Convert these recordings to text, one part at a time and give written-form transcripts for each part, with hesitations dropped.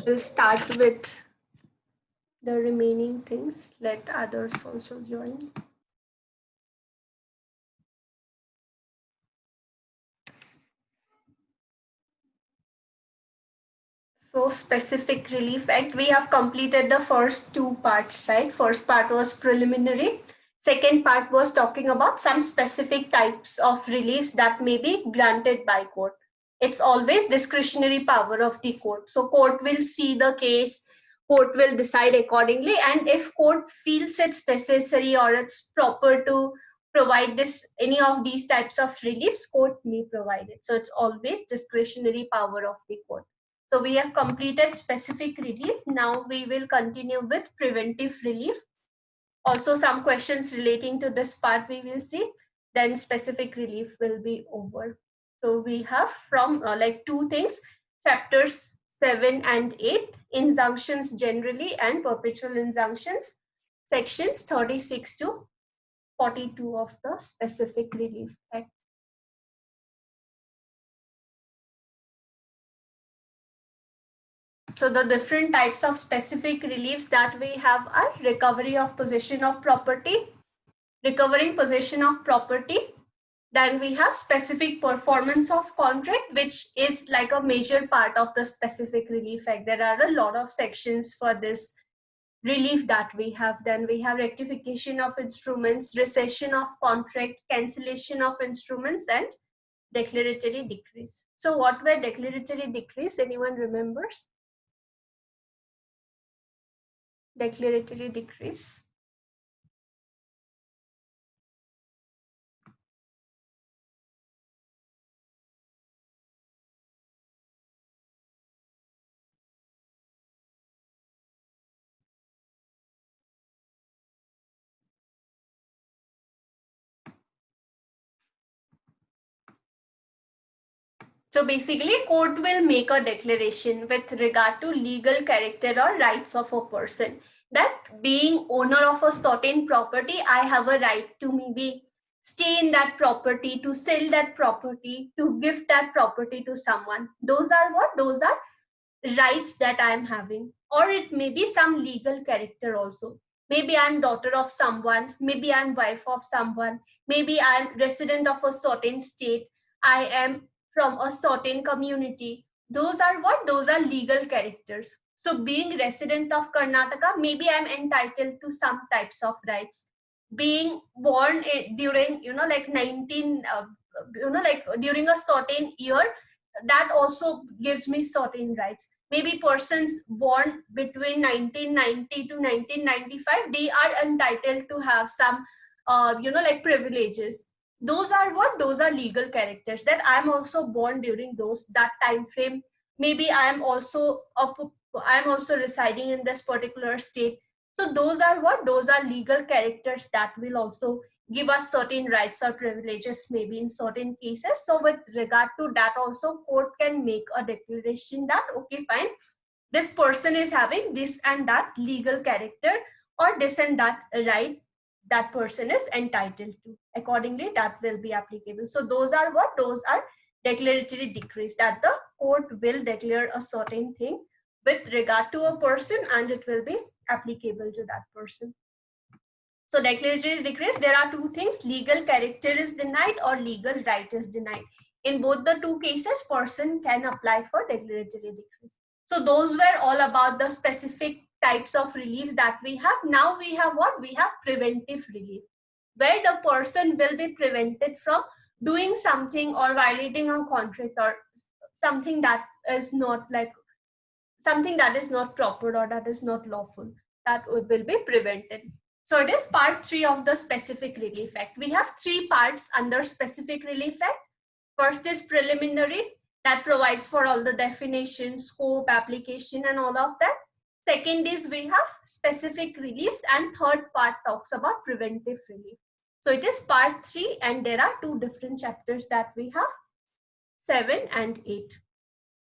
We'll start with the remaining things. Let others also join. So Specific Relief Act, we have completed the first two parts, right? First part was preliminary. Second part was talking about some specific types of reliefs that may be granted by court. It's always discretionary power of the court. So court will see the case, court will decide accordingly. And if court feels it's necessary or it's proper to provide this any of these types of reliefs, court may provide it. So it's always discretionary power of the court. So we have completed specific relief. Now we will continue with preventive relief. Also some questions relating to this part we will see. Then specific relief will be over. So we have from like two things, chapters 7 and 8, injunctions generally and perpetual injunctions, sections 36 to 42 of the Specific Relief Act. So the different types of specific reliefs that we have are recovery of possession of property, recovering possession of property. Then we have specific performance of contract, which is like a major part of the Specific Relief Act. There are a lot of sections for this relief that we have. Then we have rectification of instruments, rescission of contract, cancellation of instruments, and declaratory decrees. So what were declaratory decrees? Anyone remembers? Declaratory decrees. So basically, court will make a declaration with regard to legal character or rights of a person, that being owner of a certain property, I have a right to maybe stay in that property, to sell that property, to gift that property to someone. Those are what? Those are rights that I am having. Or it may be some legal character also. Maybe I'm daughter of someone, maybe I'm wife of someone, maybe I'm resident of a certain state, I am from a certain community. Those are what? Those are legal characters. So being resident of Karnataka, maybe I'm entitled to some types of rights. Being born during, like 19, like during a certain year, that also gives me certain rights. Maybe persons born between 1990 to 1995, they are entitled to have some, like privileges. Those are what? Those are legal characters, that I'm also born during that time frame. Maybe I'm also residing in this particular state. So those are what? Those are legal characters that will also give us certain rights or privileges maybe in certain cases. So with regard to that also, court can make a declaration that, okay, fine, this person is having this and that legal character, or this and that right that person is entitled to. Accordingly, that will be applicable. So those are what? Those are declaratory decrees, that the court will declare a certain thing with regard to a person, and it will be applicable to that person. So declaratory decrees, there are two things, legal character is denied or legal right is denied. In both the two cases, person can apply for declaratory decrees. So those were all about the specific types of reliefs that we have. Now we have what? We have preventive relief, where the person will be prevented from doing something or violating a contract or something that is not like something that is not proper or that is not lawful, that will be prevented. So it is part 3 of the Specific Relief Act. We have 3 parts under Specific Relief Act. First is preliminary, that provides for all the definition, scope, application, and all of that. Second is we have specific reliefs, and third part talks about preventive relief. So it is part 3, and there are 2 different chapters that we have, 7 and 8.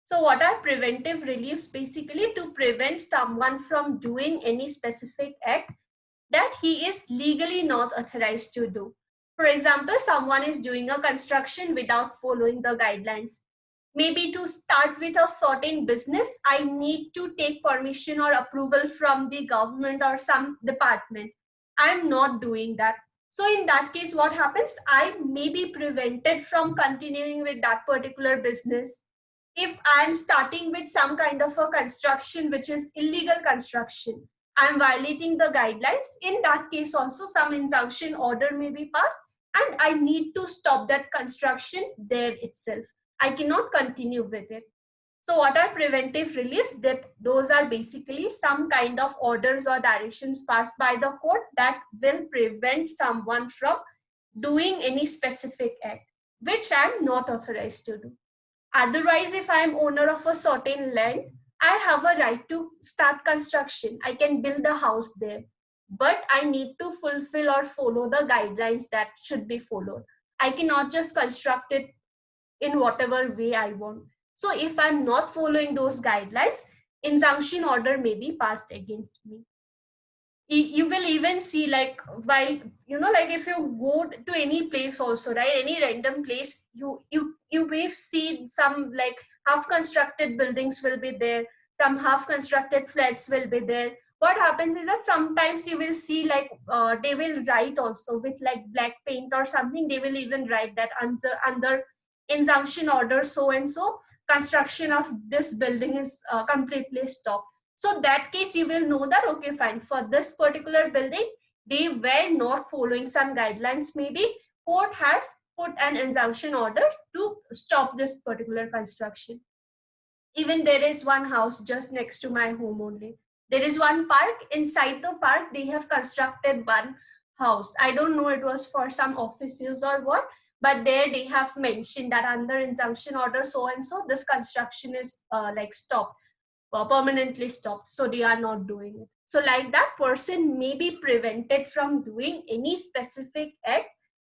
So what are preventive reliefs? Basically to prevent someone from doing any specific act that he is legally not authorized to do. For example, someone is doing a construction without following the guidelines. maybe to start with a certain business, I need to take permission or approval from the government or some department. I'm not doing that. So in that case, what happens? I may be prevented from continuing with that particular business. If I'm starting with some kind of a construction which is illegal construction, I'm violating the guidelines. In that case, also some injunction order may be passed, and I need to stop that construction there itself. I cannot continue with it. So what are preventive reliefs? That those are basically some kind of orders or directions passed by the court that will prevent someone from doing any specific act, which I'm not authorized to do. Otherwise, if I'm owner of a certain land, I have a right to start construction. I can build a house there, but I need to fulfill or follow the guidelines that should be followed. I cannot just construct it in whatever way I want. So if I'm not following those guidelines, injunction order may be passed against me. You will even see, like, while like if you go to any place also, right, any random place, you may see some like half constructed buildings will be there, some half constructed flats will be there. What happens is that sometimes you will see like they will write also with like black paint or something, they will even write that under injunction order so and so, construction of this building is completely stopped. So that case, you will know that, okay, fine, for this particular building, they were not following some guidelines. Maybe court has put an injunction order to stop this particular construction. Even there is one house just next to my home only. There is one park. Inside the park, they have constructed one house. I don't know it was for some office use or what, but there they have mentioned that under injunction order so and so, this construction is like stopped, permanently stopped, so they are not doing it. So like that person may be prevented from doing any specific act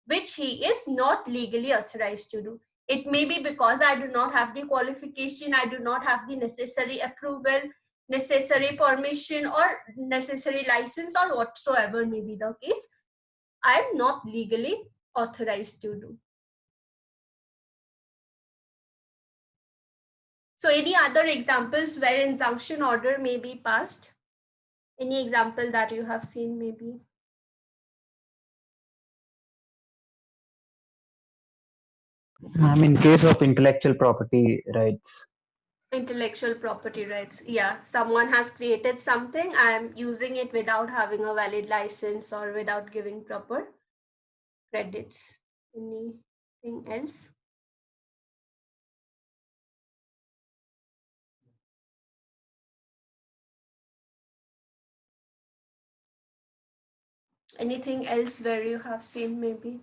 which he is not legally authorized to do. It may be because I do not have the qualification, I do not have the necessary approval, necessary permission, or necessary license, or whatsoever may be the case. I am not legally authorized to do. So any other examples where injunction order may be passed? Any example that you have seen maybe? In case of intellectual property rights. Intellectual property rights. Yeah, someone has created something, I am using it without having a valid license or without giving proper credits. Anything else? Anything else where you have seen maybe?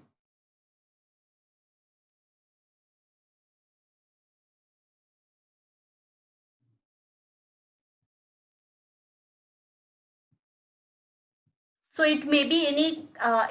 So it may be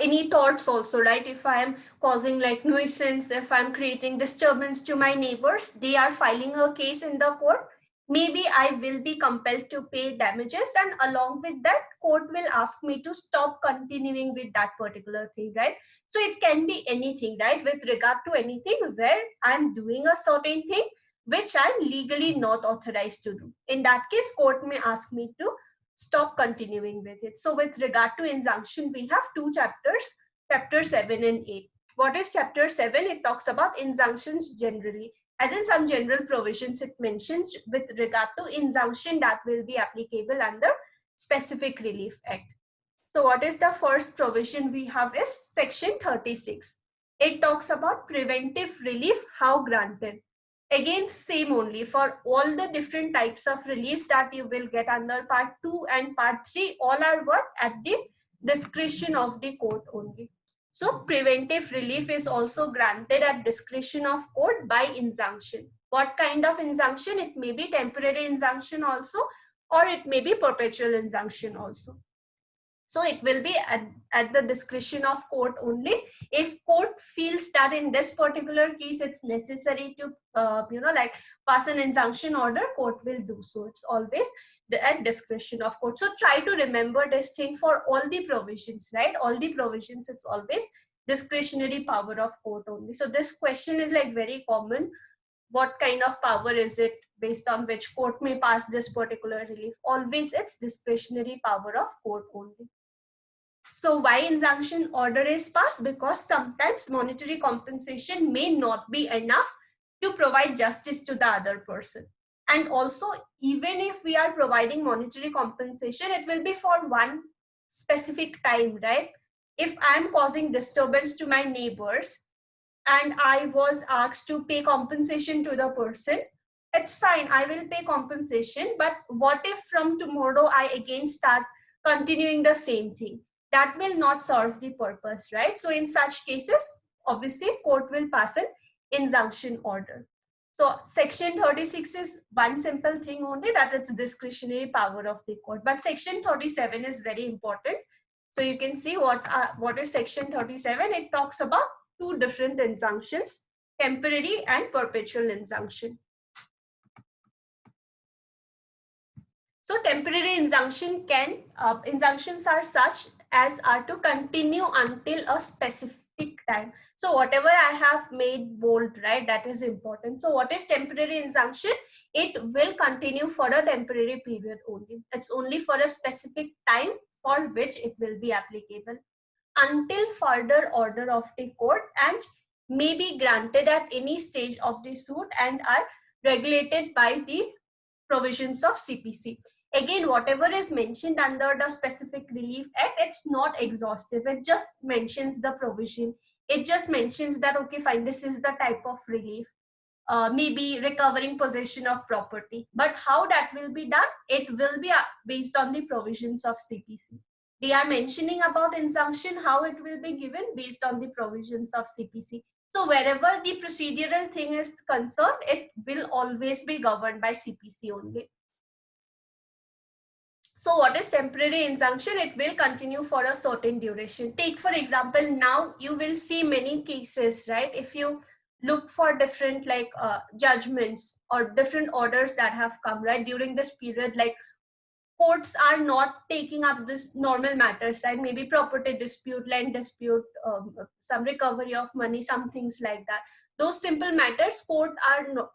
any thoughts also, right? If I am causing like nuisance, if I'm creating disturbance to my neighbors, they are filing a case in the court. Maybe I will be compelled to pay damages, and along with that, court will ask me to stop continuing with that particular thing, right? So it can be anything, right? With regard to anything where I'm doing a certain thing which I'm legally not authorized to do. In that case, court may ask me to stop continuing with it. So with regard to injunction, we have two chapters, chapter 7 and 8. What is chapter 7? It talks about injunctions generally. As in some general provisions, it mentions with regard to injunction that will be applicable under Specific Relief Act. So what is the first provision we have is section 36. It talks about preventive relief, how granted. Again, same only for all the different types of reliefs that you will get under part 2 and part 3, all are what? At the discretion of the court only. So preventive relief is also granted at discretion of court by injunction. What kind of injunction? It may be temporary injunction also, or it may be perpetual injunction also. So it will be at the discretion of court only. If court feels that in this particular case it's necessary to like pass an injunction order, court will do so. It's always at discretion of court. So try to remember this thing for all the provisions, right? All the provisions, it's always discretionary power of court only. So this question is like very common what kind of power is it based on which court may pass this particular relief. Always it's discretionary power of court only. So why injunction order is passed? Because sometimes monetary compensation may not be enough to provide justice to the other person. And also, even if we are providing monetary compensation, it will be for one specific time, right? If I'm causing disturbance to my neighbors and I was asked to pay compensation to the person, it's fine, I will pay compensation. But what if from tomorrow I again start continuing the same thing? That will not serve the purpose, right? So in such cases, obviously, court will pass an injunction order. So section 36 is one simple thing only, that it's discretionary power of the court. But section 37 is very important. So you can see what is section 37. It talks about two different injunctions, temporary and perpetual injunction. So temporary injunctions are such as are to continue until a specific time. So whatever I have made bold, right, that is important. So what is temporary injunction? It will continue for a temporary period only. It's only for a specific time for which it will be applicable until further order of the court, and may be granted at any stage of the suit and are regulated by the provisions of CPC. Again, whatever is mentioned under the Specific Relief Act, it's not exhaustive. It just mentions the provision. It just mentions that, okay, fine, this is the type of relief. Maybe recovering possession of property. But how that will be done? It will be based on the provisions of CPC. They are mentioning about injunction, how it will be given based on the provisions of CPC. So wherever the procedural thing is concerned, it will always be governed by CPC only. So what is temporary injunction? It will continue for a certain duration. Take for example, now you will see many cases, right? If you look for different judgments or different orders that have come, right, during this period, like courts are not taking up this normal matters, right? Maybe property dispute, land dispute, some recovery of money, some things like that. Those simple matters, court are not,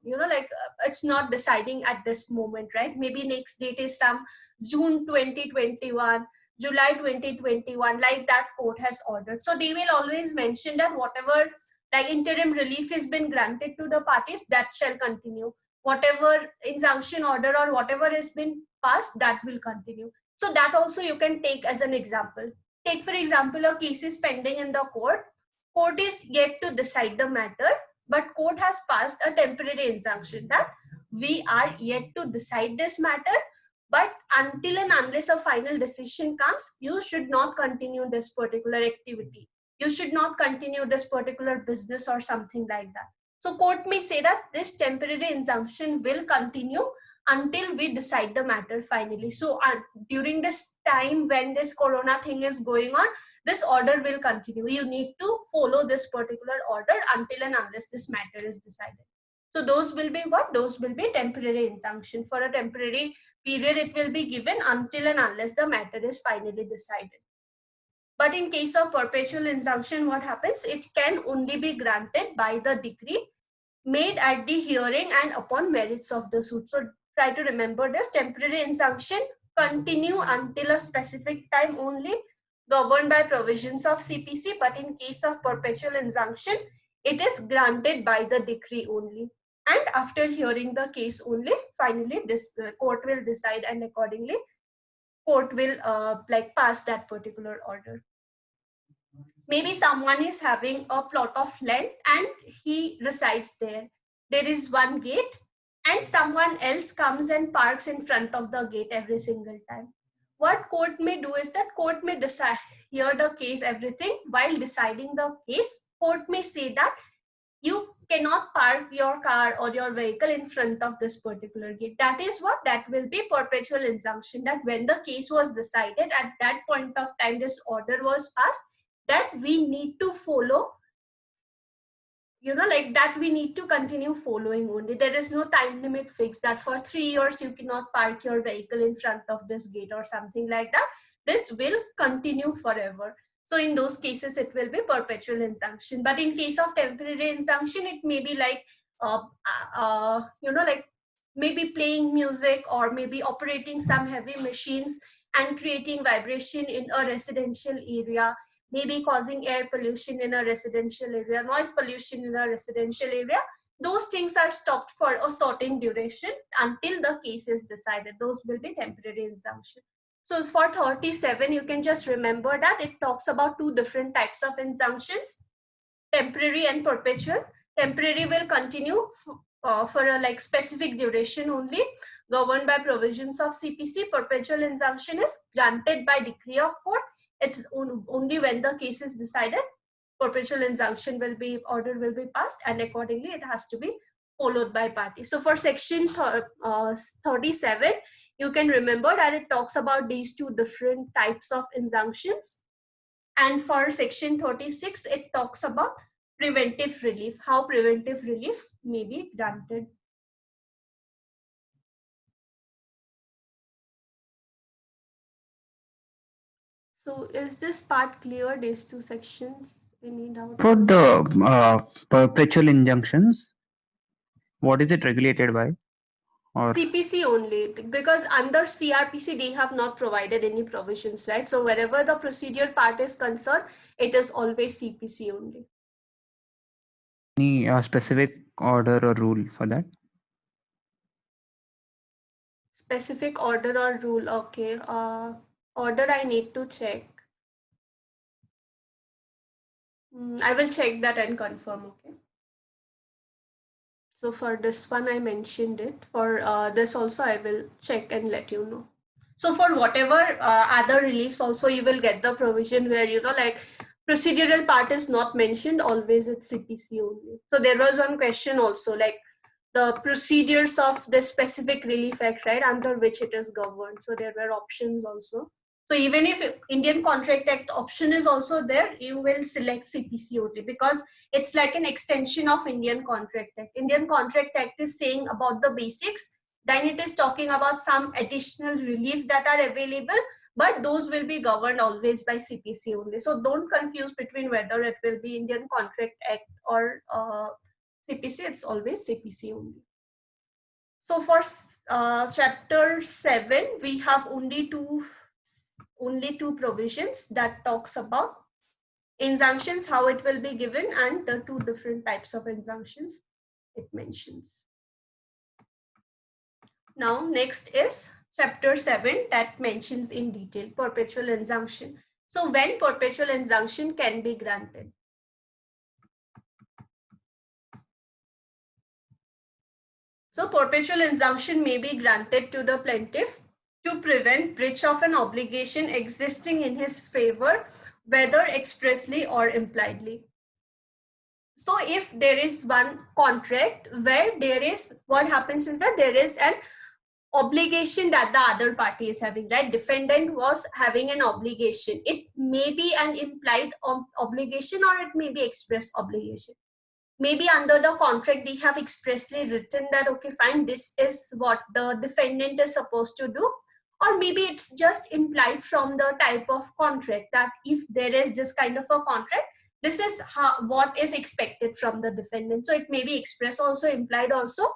it's not deciding at this moment, right? Maybe next date is some June 2021, July 2021, like that court has ordered. So they will always mention that whatever like interim relief has been granted to the parties, that shall continue. Whatever injunction order or whatever has been passed, that will continue. So that also you can take as an example. Take for example, a case is pending in the court. Court is yet to decide the matter, but court has passed a temporary injunction that we are yet to decide this matter, but until and unless a final decision comes, you should not continue this particular activity. You should not continue this particular business or something like that. So court may say that this temporary injunction will continue until we decide the matter finally. So during this time when this corona thing is going on, this order will continue. You need to follow this particular order until and unless this matter is decided. So those will be what? Those will be temporary injunction. For a temporary period, it will be given until and unless the matter is finally decided. But in case of perpetual injunction, what happens? It can only be granted by the decree made at the hearing and upon merits of the suit. So try to remember this. Temporary injunction continue until a specific time only, governed by provisions of CPC. But in case of perpetual injunction, it is granted by the decree only. And after hearing the case only, finally this court will decide, and accordingly court will pass that particular order. Maybe someone is having a plot of land and he resides there. There is one gate and someone else comes and parks in front of the gate every single time. What court may do is that court may decide, hear the case, everything. While deciding the case, court may say that you cannot park your car or your vehicle in front of this particular gate. That is what? That will be perpetual injunction, that when the case was decided, at that point of time this order was passed, that we need to follow, that we need to continue following only. There is no time limit fixed that for 3 years you cannot park your vehicle in front of this gate or something like that. This will continue forever. So in those cases, it will be perpetual injunction. But in case of temporary injunction, it may be like like maybe playing music or maybe operating some heavy machines and creating vibration in a residential area, maybe causing air pollution in a residential area, noise pollution in a residential area. Those things are stopped for a certain duration until the case is decided. Those will be temporary injunction. So for 37, you can just remember that it talks about two different types of injunctions, temporary and perpetual. Temporary will continue for a like specific duration only, governed by provisions of CPC. Perpetual injunction is granted by decree of court. It's only when the case is decided, perpetual injunction will be, order will be passed, and accordingly it has to be followed by party. So for section 37, you can remember that it talks about these two different types of injunctions. And for section 36, it talks about preventive relief, how preventive relief may be granted. So is this part clear, these two sections? Any doubts? For the perpetual injunctions, what is it regulated by? Or CPC only, because under CRPC they have not provided any provisions, right? So wherever the procedural part is concerned, it is always CPC only. any specific order or rule for that? Specific order or rule, okay. Order I need to check. I will check that and confirm, okay. So for this one, I mentioned it. For this also, I will check and let you know. So for whatever other reliefs also, you will get the provision where, like procedural part is not mentioned, always it's CPC only. So there was one question also, like the procedures of the specific relief act, right, under which it is governed. So there were options also. So even if Indian Contract Act option is also there, you will select CPC only, because it's like an extension of Indian Contract Act. Indian Contract Act is saying about the basics, then it is talking about some additional reliefs that are available, but those will be governed always by CPC only. So don't confuse between whether it will be Indian Contract Act or CPC, it's always CPC only. So for chapter 7, we have only two provisions that talks about injunctions, how it will be given, and the two different types of injunctions it mentions. Now next is chapter 7 that mentions in detail perpetual injunction. So when perpetual injunction can be granted. So perpetual injunction may be granted to the plaintiff to prevent breach of an obligation existing in his favor, whether expressly or impliedly. So if there is one contract where there is, what happens is that there is an obligation that the other party is having, right? Defendant was having an obligation. It may be an implied obligation or it may be express obligation. Maybe under the contract they have expressly written that, okay, fine, this is what the defendant is supposed to do, or maybe it's just implied from the type of contract that if there is this kind of a contract, this is what is expected from the defendant. So it may be express also, implied also,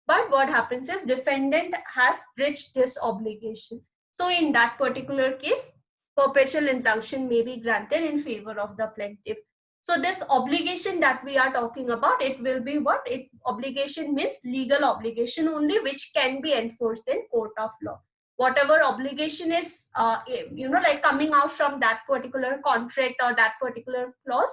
but what happens is defendant has breached this obligation. So in that particular case, perpetual injunction may be granted in favor of the plaintiff. So this obligation that we are talking about, it will be what? It obligation means legal obligation only, which can be enforced in court of law. Whatever obligation is, like coming out from that particular contract or that particular clause,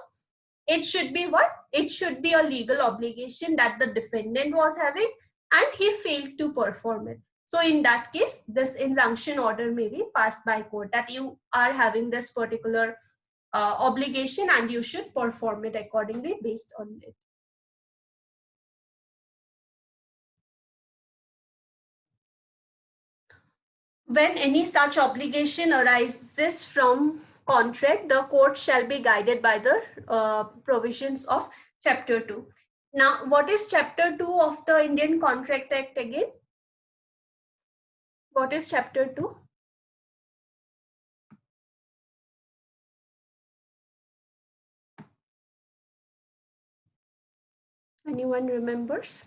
it should be what? It should be a legal obligation that the defendant was having and he failed to perform it. So in that case, this injunction order may be passed by court that you are having this particular obligation and you should perform it accordingly based on it. When any such obligation arises from contract, the court shall be guided by the provisions of chapter 2. Now, what is chapter 2 of the Indian Contract Act again? What is chapter 2? Anyone remembers?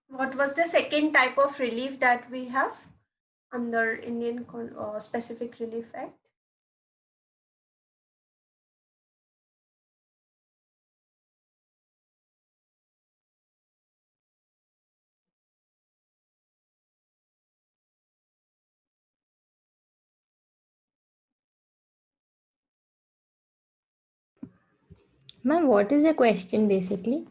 What was the second type of relief that we have under Indian Specific Relief Act? Ma'am, what is the question basically?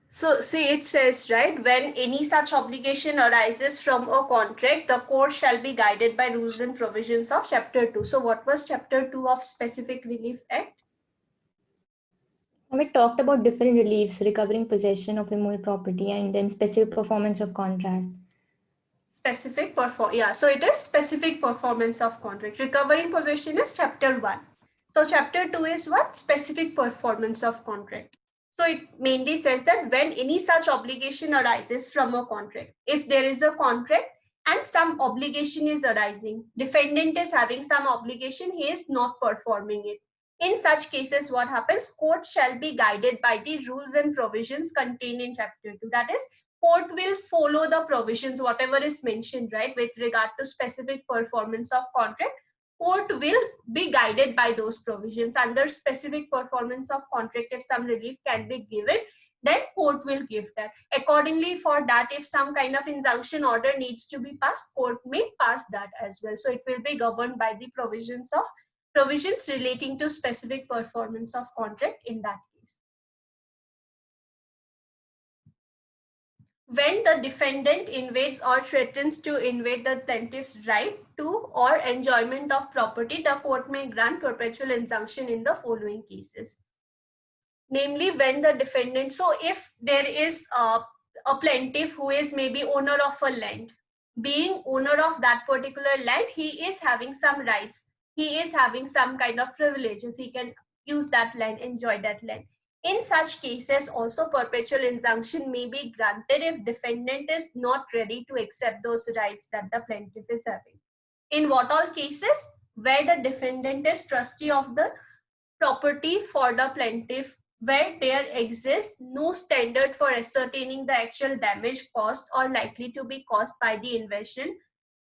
So see, it says, right, when any such obligation arises from a contract, the court shall be guided by rules and provisions of Chapter 2. So what was Chapter 2 of Specific Relief Act? We talked about different reliefs, recovering possession of immovable property, and then specific performance of contract. So it is specific performance of contract. Recovering possession is Chapter 1. So Chapter 2 is what? Specific performance of contract. So it mainly says that when any such obligation arises from a contract, if there is a contract and some obligation is arising, defendant is having some obligation, he is not performing it. In such cases, what happens? Court shall be guided by the rules and provisions contained in Chapter 2. That is, court will follow the provisions, whatever is mentioned, right, with regard to specific performance of contract. Court will be guided by those provisions. Under specific performance of contract, if some relief can be given, then court will give that. Accordingly, for that, if some kind of injunction order needs to be passed, court may pass that as well. So it will be governed by the provisions relating to specific performance of contract in that case. When the defendant invades or threatens to invade the plaintiff's right to or enjoyment of property, the court may grant perpetual injunction in the following cases. Namely, when the defendant, so if there is a plaintiff who is maybe owner of a land, being owner of that particular land, he is having some rights, he is having some kind of privileges, he can use that land, enjoy that land. In such cases, also perpetual injunction may be granted if defendant is not ready to accept those rights that the plaintiff is having. In what all cases? Where the defendant is trustee of the property for the plaintiff, where there exists no standard for ascertaining the actual damage caused or likely to be caused by the invasion,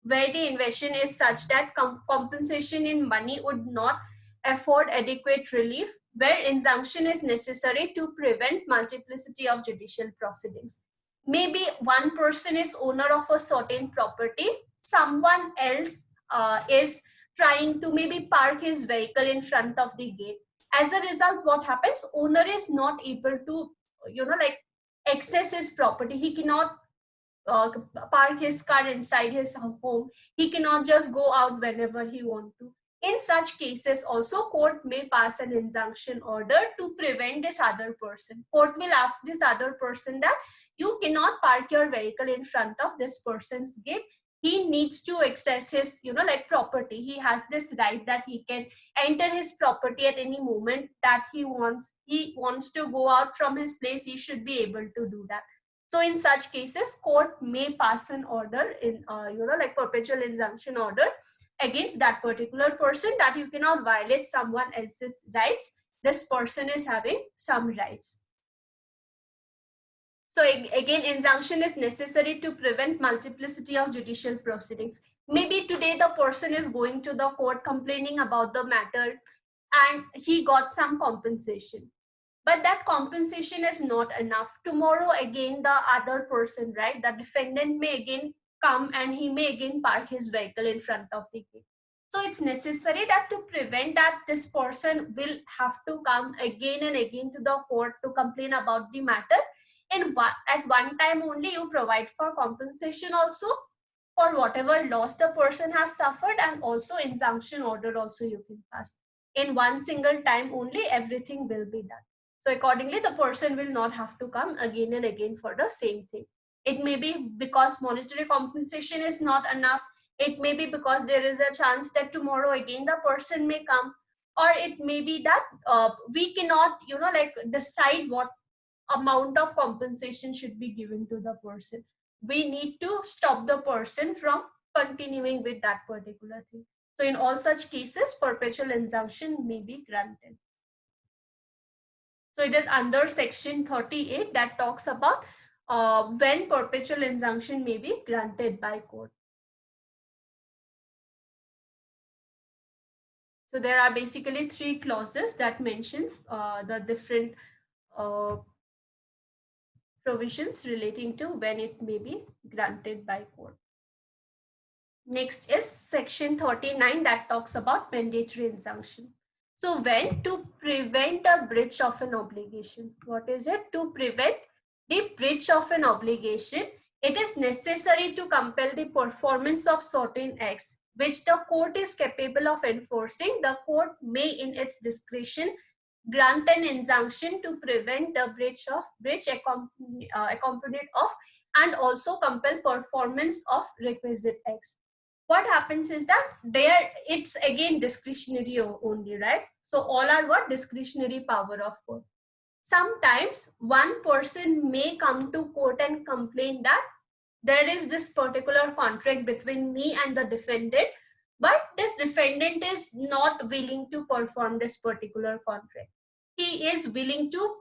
where the invasion is such that compensation in money would not afford adequate relief, where injunction is necessary to prevent multiplicity of judicial proceedings. Maybe one person is owner of a certain property, someone else is trying to maybe park his vehicle in front of the gate. As a result, what happens? Owner is not able to, access his property. He cannot park his car inside his home. He cannot just go out whenever he wants to. In such cases, also court may pass an injunction order to prevent this other person. Court will ask this other person that you cannot park your vehicle in front of this person's gate. He needs to access his, property. He has this right that he can enter his property at any moment that he wants. He wants to go out from his place, he should be able to do that. So in such cases, court may pass an order in, perpetual injunction order against that particular person, that you cannot violate someone else's rights. This person is having some rights. So again, injunction is necessary to prevent multiplicity of judicial proceedings. Maybe today the person is going to the court complaining about the matter and he got some compensation. But that compensation is not enough. Tomorrow again, the other person, right, the defendant may again come and he may again park his vehicle in front of the gate. So it's necessary that to prevent that, this person will have to come again and again to the court to complain about the matter. And at one time only you provide for compensation also for whatever loss the person has suffered, and also injunction order also you can pass. In one single time only, everything will be done. So accordingly, the person will not have to come again and again for the same thing. It may be because monetary compensation is not enough. It may be because there is a chance that tomorrow again the person may come. or it may be that we cannot, like decide what amount of compensation should be given to the person. We need to stop the person from continuing with that particular thing. So in all such cases, perpetual injunction may be granted. So it is under section 38 that talks about when perpetual injunction may be granted by court. So there are basically 3 clauses that mentions the different provisions relating to when it may be granted by court. Next is section 39 that talks about mandatory injunction. So when to prevent a breach of an obligation. What is it? To prevent the breach of an obligation, it is necessary to compel the performance of certain acts which the court is capable of enforcing. The court may in its discretion grant an injunction to prevent the breach accompanied of, and also compel performance of requisite acts. What happens is that there it's again discretionary only, right? So all are what? Discretionary power of court. Sometimes one person may come to court and complain that there is this particular contract between me and the defendant, but this defendant is not willing to perform this particular contract. He is willing to,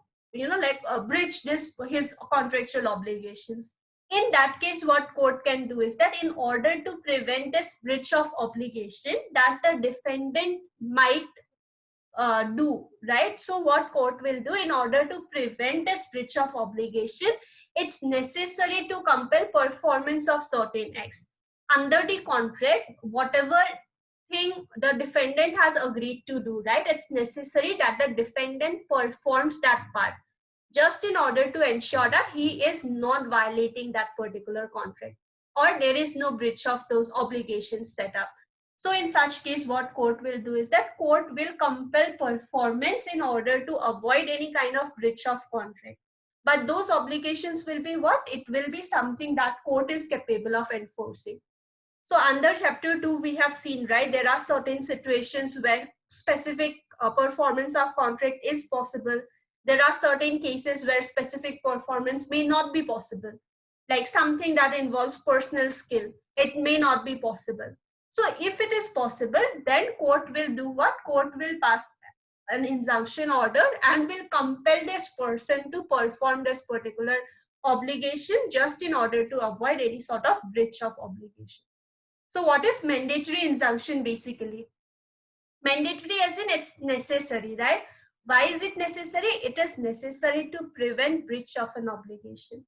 breach his contractual obligations. In that case, what court can do is that in order to prevent this breach of obligation that the defendant might do, right? So what court will do in order to prevent this breach of obligation, it's necessary to compel performance of certain acts. Under the contract, whatever thing the defendant has agreed to do, right? It's necessary that the defendant performs that part, just in order to ensure that he is not violating that particular contract or there is no breach of those obligations set up. So in such case, what court will do is that court will compel performance in order to avoid any kind of breach of contract. But those obligations will be what? It will be something that court is capable of enforcing. So under chapter 2, we have seen, right, there are certain situations where specific performance of contract is possible. There are certain cases where specific performance may not be possible. Like something that involves personal skill, it may not be possible. So if it is possible, then court will do what? Court will pass an injunction order and will compel this person to perform this particular obligation just in order to avoid any sort of breach of obligation. So what is mandatory injunction basically? Mandatory as in it's necessary, right? Why is it necessary? It is necessary to prevent breach of an obligation.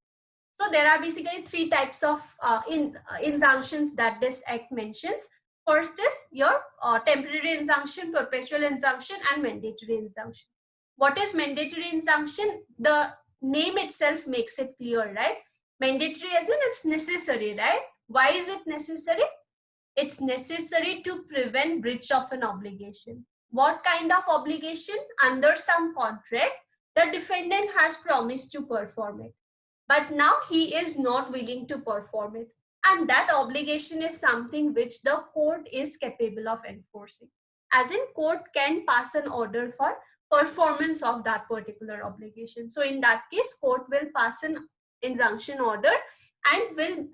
So there are basically 3 types of injunctions that this act mentions. First is your temporary injunction, perpetual injunction, and mandatory injunction. What is mandatory injunction? The name itself makes it clear, right? Mandatory as in it's necessary, right? Why is it necessary? It's necessary to prevent breach of an obligation. What kind of obligation? Under some contract, the defendant has promised to perform it, but now he is not willing to perform it. And that obligation is something which the court is capable of enforcing. As in, court can pass an order for performance of that particular obligation. So in that case, court will pass an injunction order and will,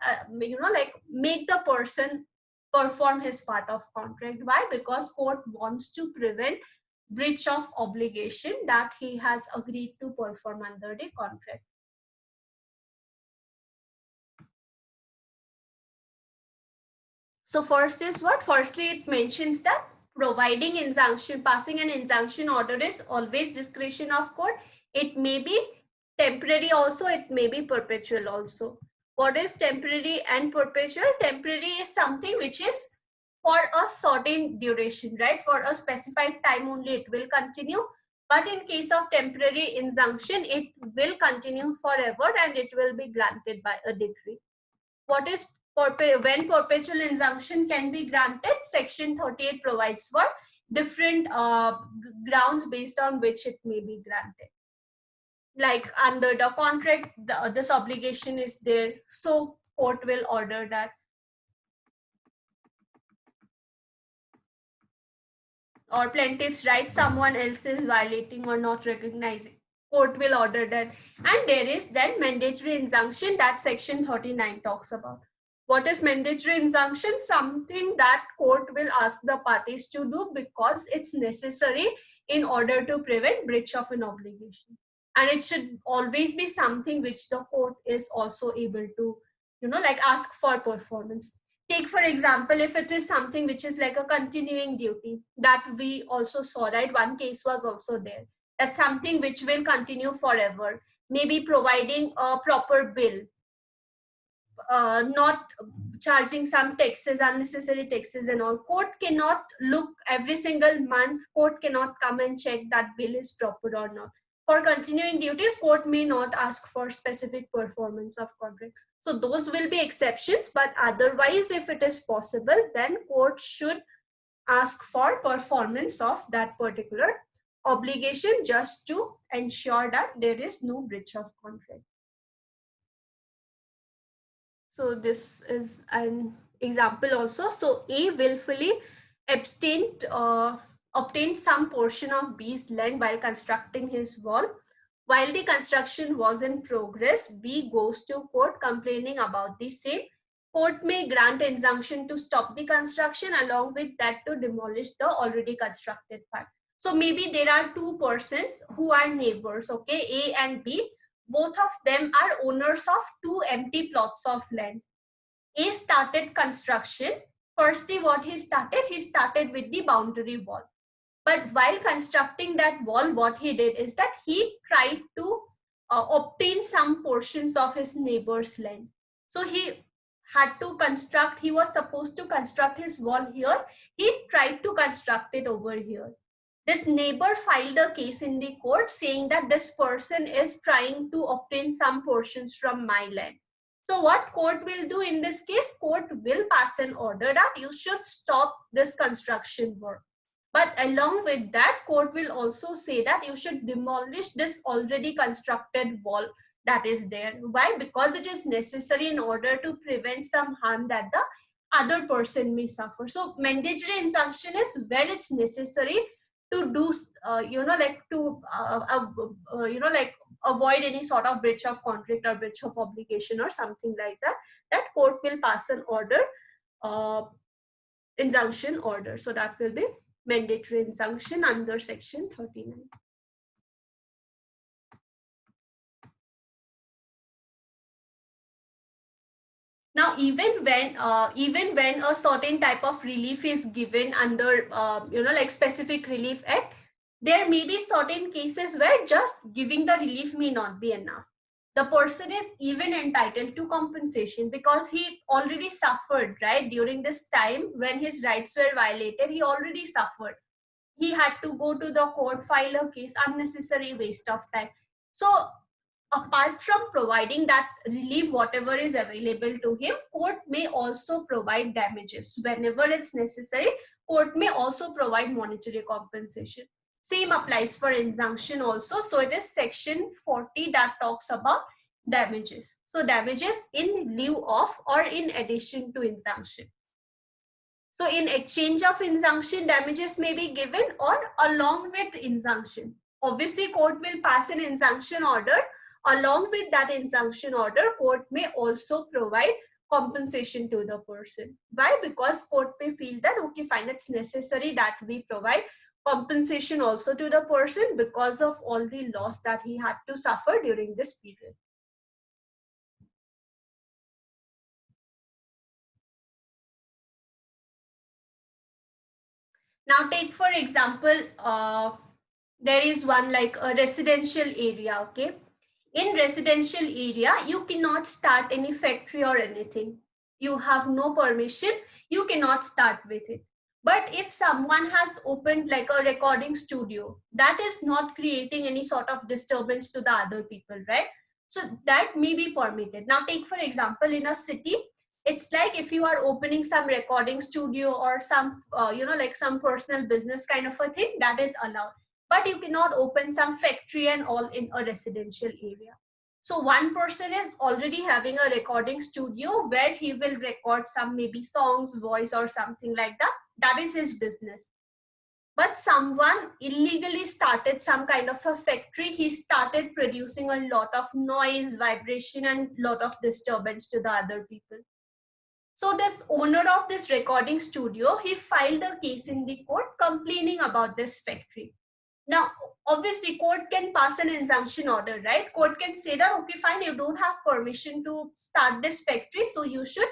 make the person perform his part of contract. Why? Because court wants to prevent breach of obligation that he has agreed to perform under the contract. So first is what? Firstly, it mentions that providing injunction, passing an injunction order is always discretion of court. It may be temporary also, it may be perpetual also. What is temporary and perpetual? Temporary is something which is for a certain duration, right? For a specified time only it will continue. But in case of temporary injunction, it will continue forever and it will be granted by a decree. What is when perpetual injunction can be granted? Section 38 provides for different grounds based on which it may be granted. Like under the contract, this obligation is there, so court will order that. or plaintiff's rights someone else is violating or not recognizing, court will order that. And there is then mandatory injunction that section 39 talks about. What is mandatory injunction? Something that court will ask the parties to do because it's necessary in order to prevent breach of an obligation. And it should always be something which the court is also able to, like ask for performance. Take for example, if it is something which is like a continuing duty that we also saw, right? One case was also there. That's something which will continue forever. Maybe providing a proper bill, not charging some taxes, unnecessary taxes and all. Court cannot look every single month. Court cannot come and check that bill is proper or not. For continuing duties, court may not ask for specific performance of contract. So those will be exceptions, but otherwise, if it is possible, then court should ask for performance of that particular obligation just to ensure that there is no breach of contract. So this is an example also. So A willfully abstained, obtained some portion of B's land while constructing his wall. While the construction was in progress, B goes to court complaining about the same. Court may grant injunction to stop the construction, along with that to demolish the already constructed part. So maybe there are two persons who are neighbors, okay, A and B. Both of them are owners of two empty plots of land. A started construction. Firstly, what he started with the boundary wall. But while constructing that wall, what he did is that he tried to obtain some portions of his neighbor's land. So he had to construct, he was supposed to construct his wall here. He tried to construct it over here. This neighbor filed a case in the court saying that this person is trying to obtain some portions from my land. So what court will do in this case? Court will pass an order that you should stop this construction work. But along with that, court will also say that you should demolish this already constructed wall that is there. Why? Because it is necessary in order to prevent some harm that the other person may suffer. So mandatory injunction is when it's necessary to do, like avoid any sort of breach of contract or breach of obligation or something like that. That court will pass an order, injunction order. So that will be mandatory injunction under section 39. Now, even when a certain type of relief is given under, like specific relief act, there may be certain cases where just giving the relief may not be enough. The person is even entitled to compensation because he already suffered, right? During this time when his rights were violated, he already suffered. He had to go to the court, file a case, unnecessary waste of time. So apart from providing that relief, whatever is available to him, court may also provide damages. Whenever it's necessary, court may also provide monetary compensation. Same applies for injunction also. So it is section 40 that talks about damages. So damages in lieu of or in addition to injunction. So in exchange of injunction, damages may be given or along with injunction. Obviously, court will pass an injunction order. Along with that injunction order, court may also provide compensation to the person. Why? Because court may feel that, okay, fine, it's necessary that we provide compensation also to the person because of all the loss that he had to suffer during this period. Now take for example, there is one like a residential area, okay? In residential area, you cannot start any factory or anything. You have no permission, you cannot start with it. But if someone has opened like a recording studio, that is not creating any sort of disturbance to the other people, right? So that may be permitted. Now take for example, in a city, it's like if you are opening some recording studio or some, like some personal business kind of a thing, that is allowed. But you cannot open some factory and all in a residential area. So one person is already having a recording studio where he will record some maybe songs, voice or something like that. That is his business. but someone illegally started some kind of a factory. He started producing a lot of noise, vibration, and lot of disturbance to the other people. So this owner of this recording studio, he filed a case in the court complaining about this factory. Now, obviously, court can pass an injunction order, right? Court can say that, okay, fine, you don't have permission to start this factory, so you should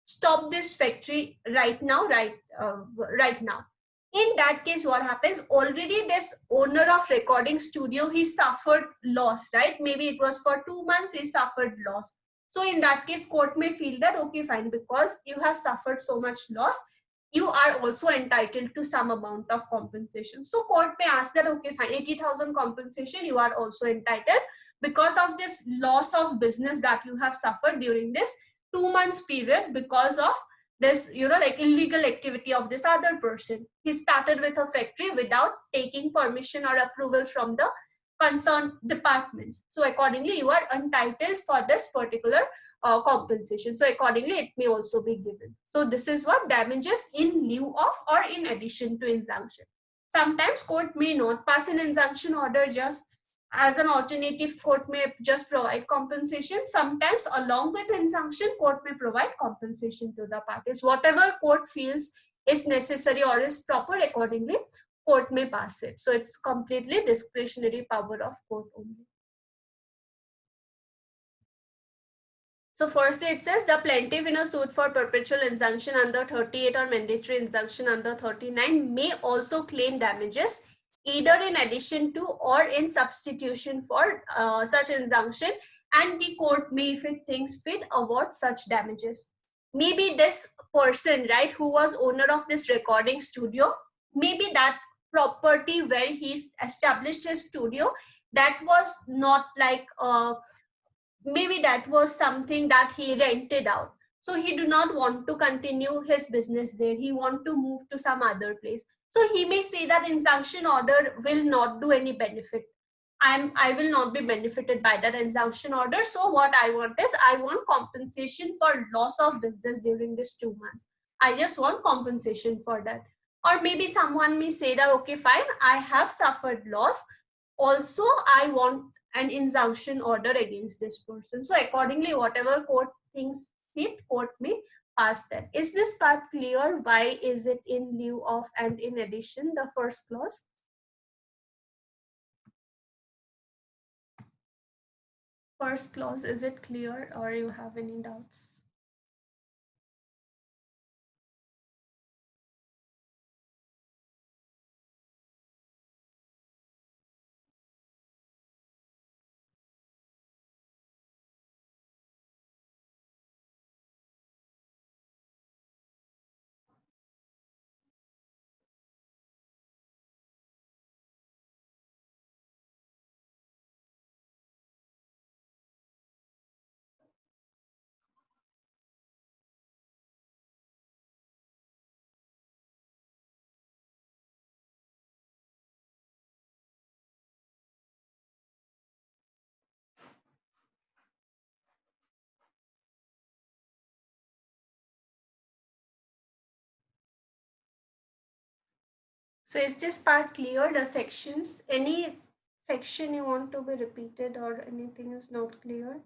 stop this factory right now, right now. In that case, what happens? Already this owner of recording studio, he suffered loss, right? Maybe it was for 2 months, he suffered loss. So in that case, court may feel that, okay, fine, because you have suffered so much loss, you are also entitled to some amount of compensation. So court may ask that, okay, fine, 80,000 compensation, you are also entitled because of this loss of business that you have suffered during this 2 months period because of this, like illegal activity of this other person. He started with a factory without taking permission or approval from the concerned departments. So accordingly, you are entitled for this particular compensation. So accordingly, it may also be given. So this is what damages in lieu of or in addition to injunction. Sometimes court may not pass an injunction order, just as an alternative, court may just provide compensation. Sometimes along with injunction, court may provide compensation to the parties. Whatever court feels is necessary or is proper, accordingly, court may pass it. So it's completely discretionary power of court only. So firstly, it says the plaintiff in a suit for perpetual injunction under 38 or mandatory injunction under 39 may also claim damages either in addition to or in substitution for such injunction, and the court may, if it thinks fit, award such damages. Maybe this person, right, who was owner of this recording studio, maybe that property where he established his studio, that was not like maybe that was something that he rented out, so he do not want to continue his business there, he want to move to some other place. So he may say that injunction order will not do any benefit, I will not be benefited by that injunction order. So what I want is, I want compensation for loss of business during this 2 months. I just want compensation for that. Or maybe someone may say that, okay, fine, I have suffered loss, also I want an injunction order against this person. So accordingly, whatever court thinks fit, court may pass that. Is this part clear? Why is it in lieu of and in addition, the first clause? First clause, is it clear or you have any doubts? So is this part clear, the sections? Any section you want to be repeated or anything is not clear?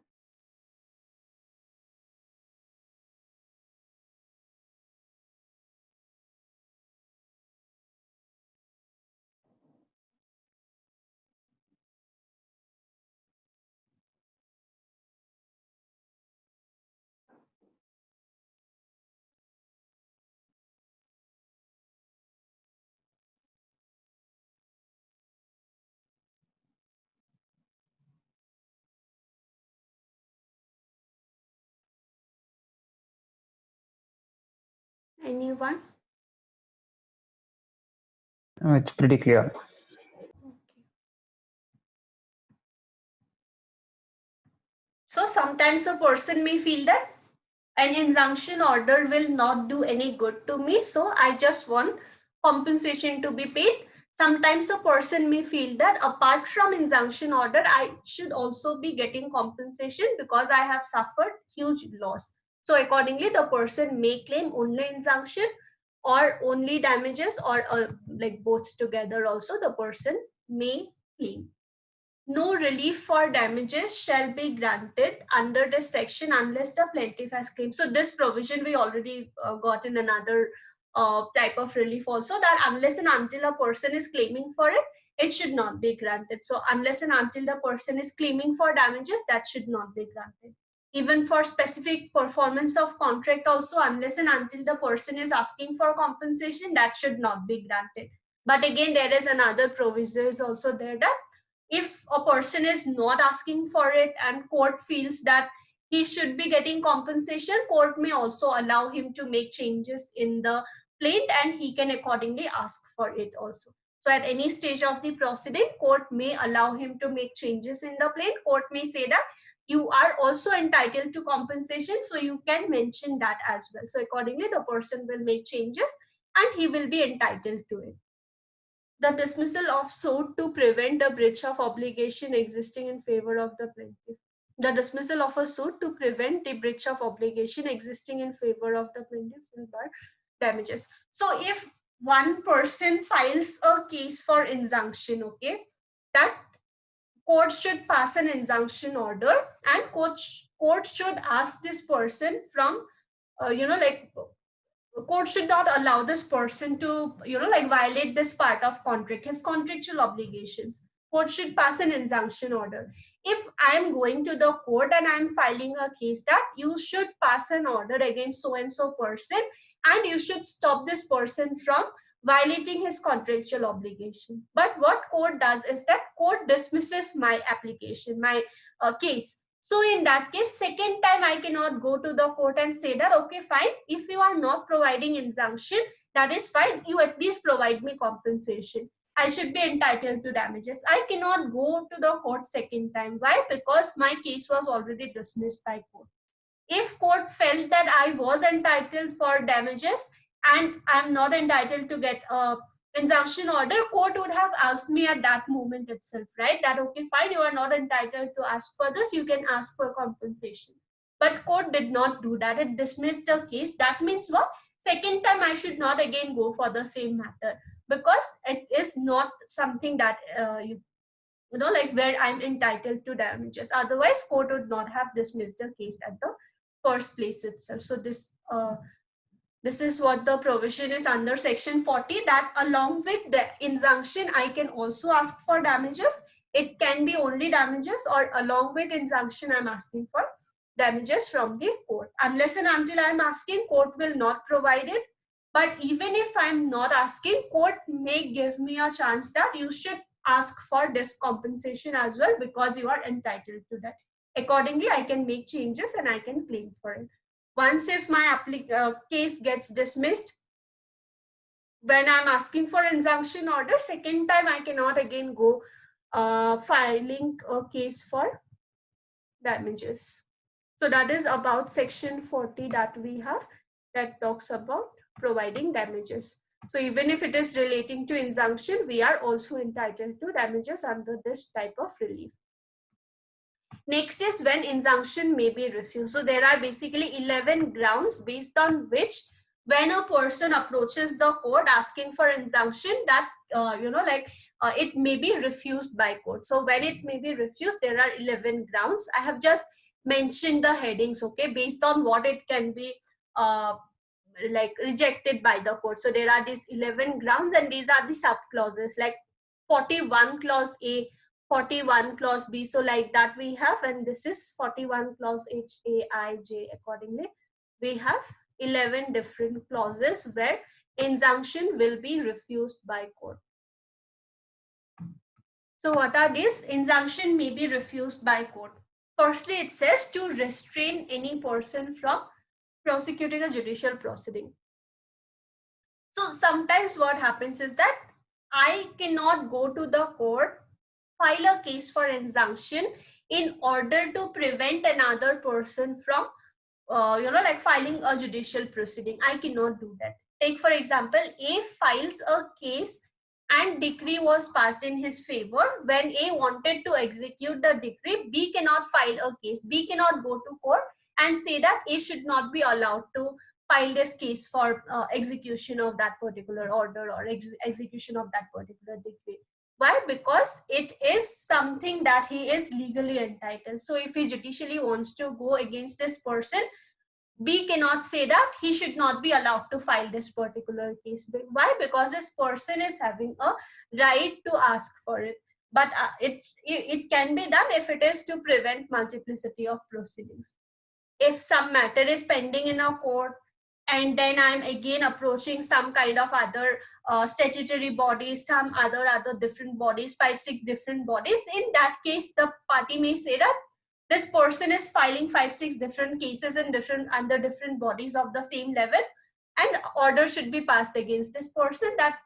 Anyone? It's pretty clear. Okay. So sometimes a person may feel that an injunction order will not do any good to me, so I just want compensation to be paid. Sometimes a person may feel that apart from injunction order, I should also be getting compensation because I have suffered huge loss. So accordingly, the person may claim only injunction, or only damages, or like both together also the person may claim. No relief for damages shall be granted under this section unless the plaintiff has claimed. So this provision we already got in another type of relief also, that unless and until a person is claiming for it, it should not be granted. So unless and until the person is claiming for damages, that should not be granted. Even for specific performance of contract also, unless and until the person is asking for compensation, that should not be granted. But again, there is another provision is also there, that if a person is not asking for it and court feels that he should be getting compensation, court may also allow him to make changes in the plaint and he can accordingly ask for it also. So at any stage of the proceeding, court may allow him to make changes in the plaint. Court may say that you are also entitled to compensation, so you can mention that as well. So accordingly, the person will make changes and he will be entitled to it. The dismissal of suit to prevent the breach of obligation existing in favor of the plaintiff. The dismissal of a suit to prevent the breach of obligation existing in favor of the plaintiff will bar damages. So if one person files a case for injunction, okay, that court should pass an injunction order and court should ask this person from, like court should not allow this person to, like violate this part of contract, his contractual obligations. Court should pass an injunction order. If I am going to the court and I am filing a case that you should pass an order against so and so person and you should stop this person from violating his contractual obligation. But what court does is that court dismisses my application, my case. So in that case, second time I cannot go to the court and say that, okay, fine, if you are not providing injunction, that is fine, you at least provide me compensation. I should be entitled to damages. I cannot go to the court second time. Why? Because my case was already dismissed by court. If court felt that I was entitled for damages and I'm not entitled to get a injunction order, court would have asked me at that moment itself, right? That, okay, fine, you are not entitled to ask for this, you can ask for compensation. But court did not do that. It dismissed the case. That means what? Second time I should not again go for the same matter, because it is not something that, like where I'm entitled to damages. Otherwise, court would not have dismissed the case at the first place itself. So this is what the provision is under section 40, that along with the injunction, I can also ask for damages. It can be only damages, or along with injunction, I'm asking for damages from the court. Unless and until I'm asking, court will not provide it. But even if I'm not asking, court may give me a chance that you should ask for this compensation as well, because you are entitled to that. Accordingly, I can make changes and I can claim for it. Once if my case gets dismissed, when I'm asking for injunction order, second time I cannot again go filing a case for damages. So that is about section 40 that we have, that talks about providing damages. So even if it is relating to injunction, we are also entitled to damages under this type of relief. Next is when injunction may be refused. So there are basically 11 grounds based on which, when a person approaches the court asking for injunction, that it may be refused by court. So when it may be refused, there are 11 grounds. I have just mentioned the headings, okay, based on what it can be like rejected by the court. So there are these 11 grounds, and these are the sub clauses, like 41 clause A, 41 clause B. So like that we have, and this is 41 clause H, A, I, J. Accordingly, we have 11 different clauses where injunction will be refused by court. So what are these? Injunction may be refused by court. Firstly, it says to restrain any person from prosecuting a judicial proceeding. So sometimes what happens is that I cannot go to the court, file a case for injunction in order to prevent another person from, like filing a judicial proceeding. I cannot do that. Take for example, A files a case and decree was passed in his favor. When A wanted to execute the decree, B cannot file a case. B cannot go to court and say that A should not be allowed to file this case for execution of that particular order or execution of that particular decree. Why? Because it is something that he is legally entitled. So if he judicially wants to go against this person, we cannot say that he should not be allowed to file this particular case. Why? Because this person is having a right to ask for it. But it can be done if it is to prevent multiplicity of proceedings. If some matter is pending in a court, and then I'm again approaching some kind of other statutory bodies, some other different bodies, 5-6 different bodies, in that case the party may say that this person is filing 5-6 different cases in under different bodies of the same level, and order should be passed against this person that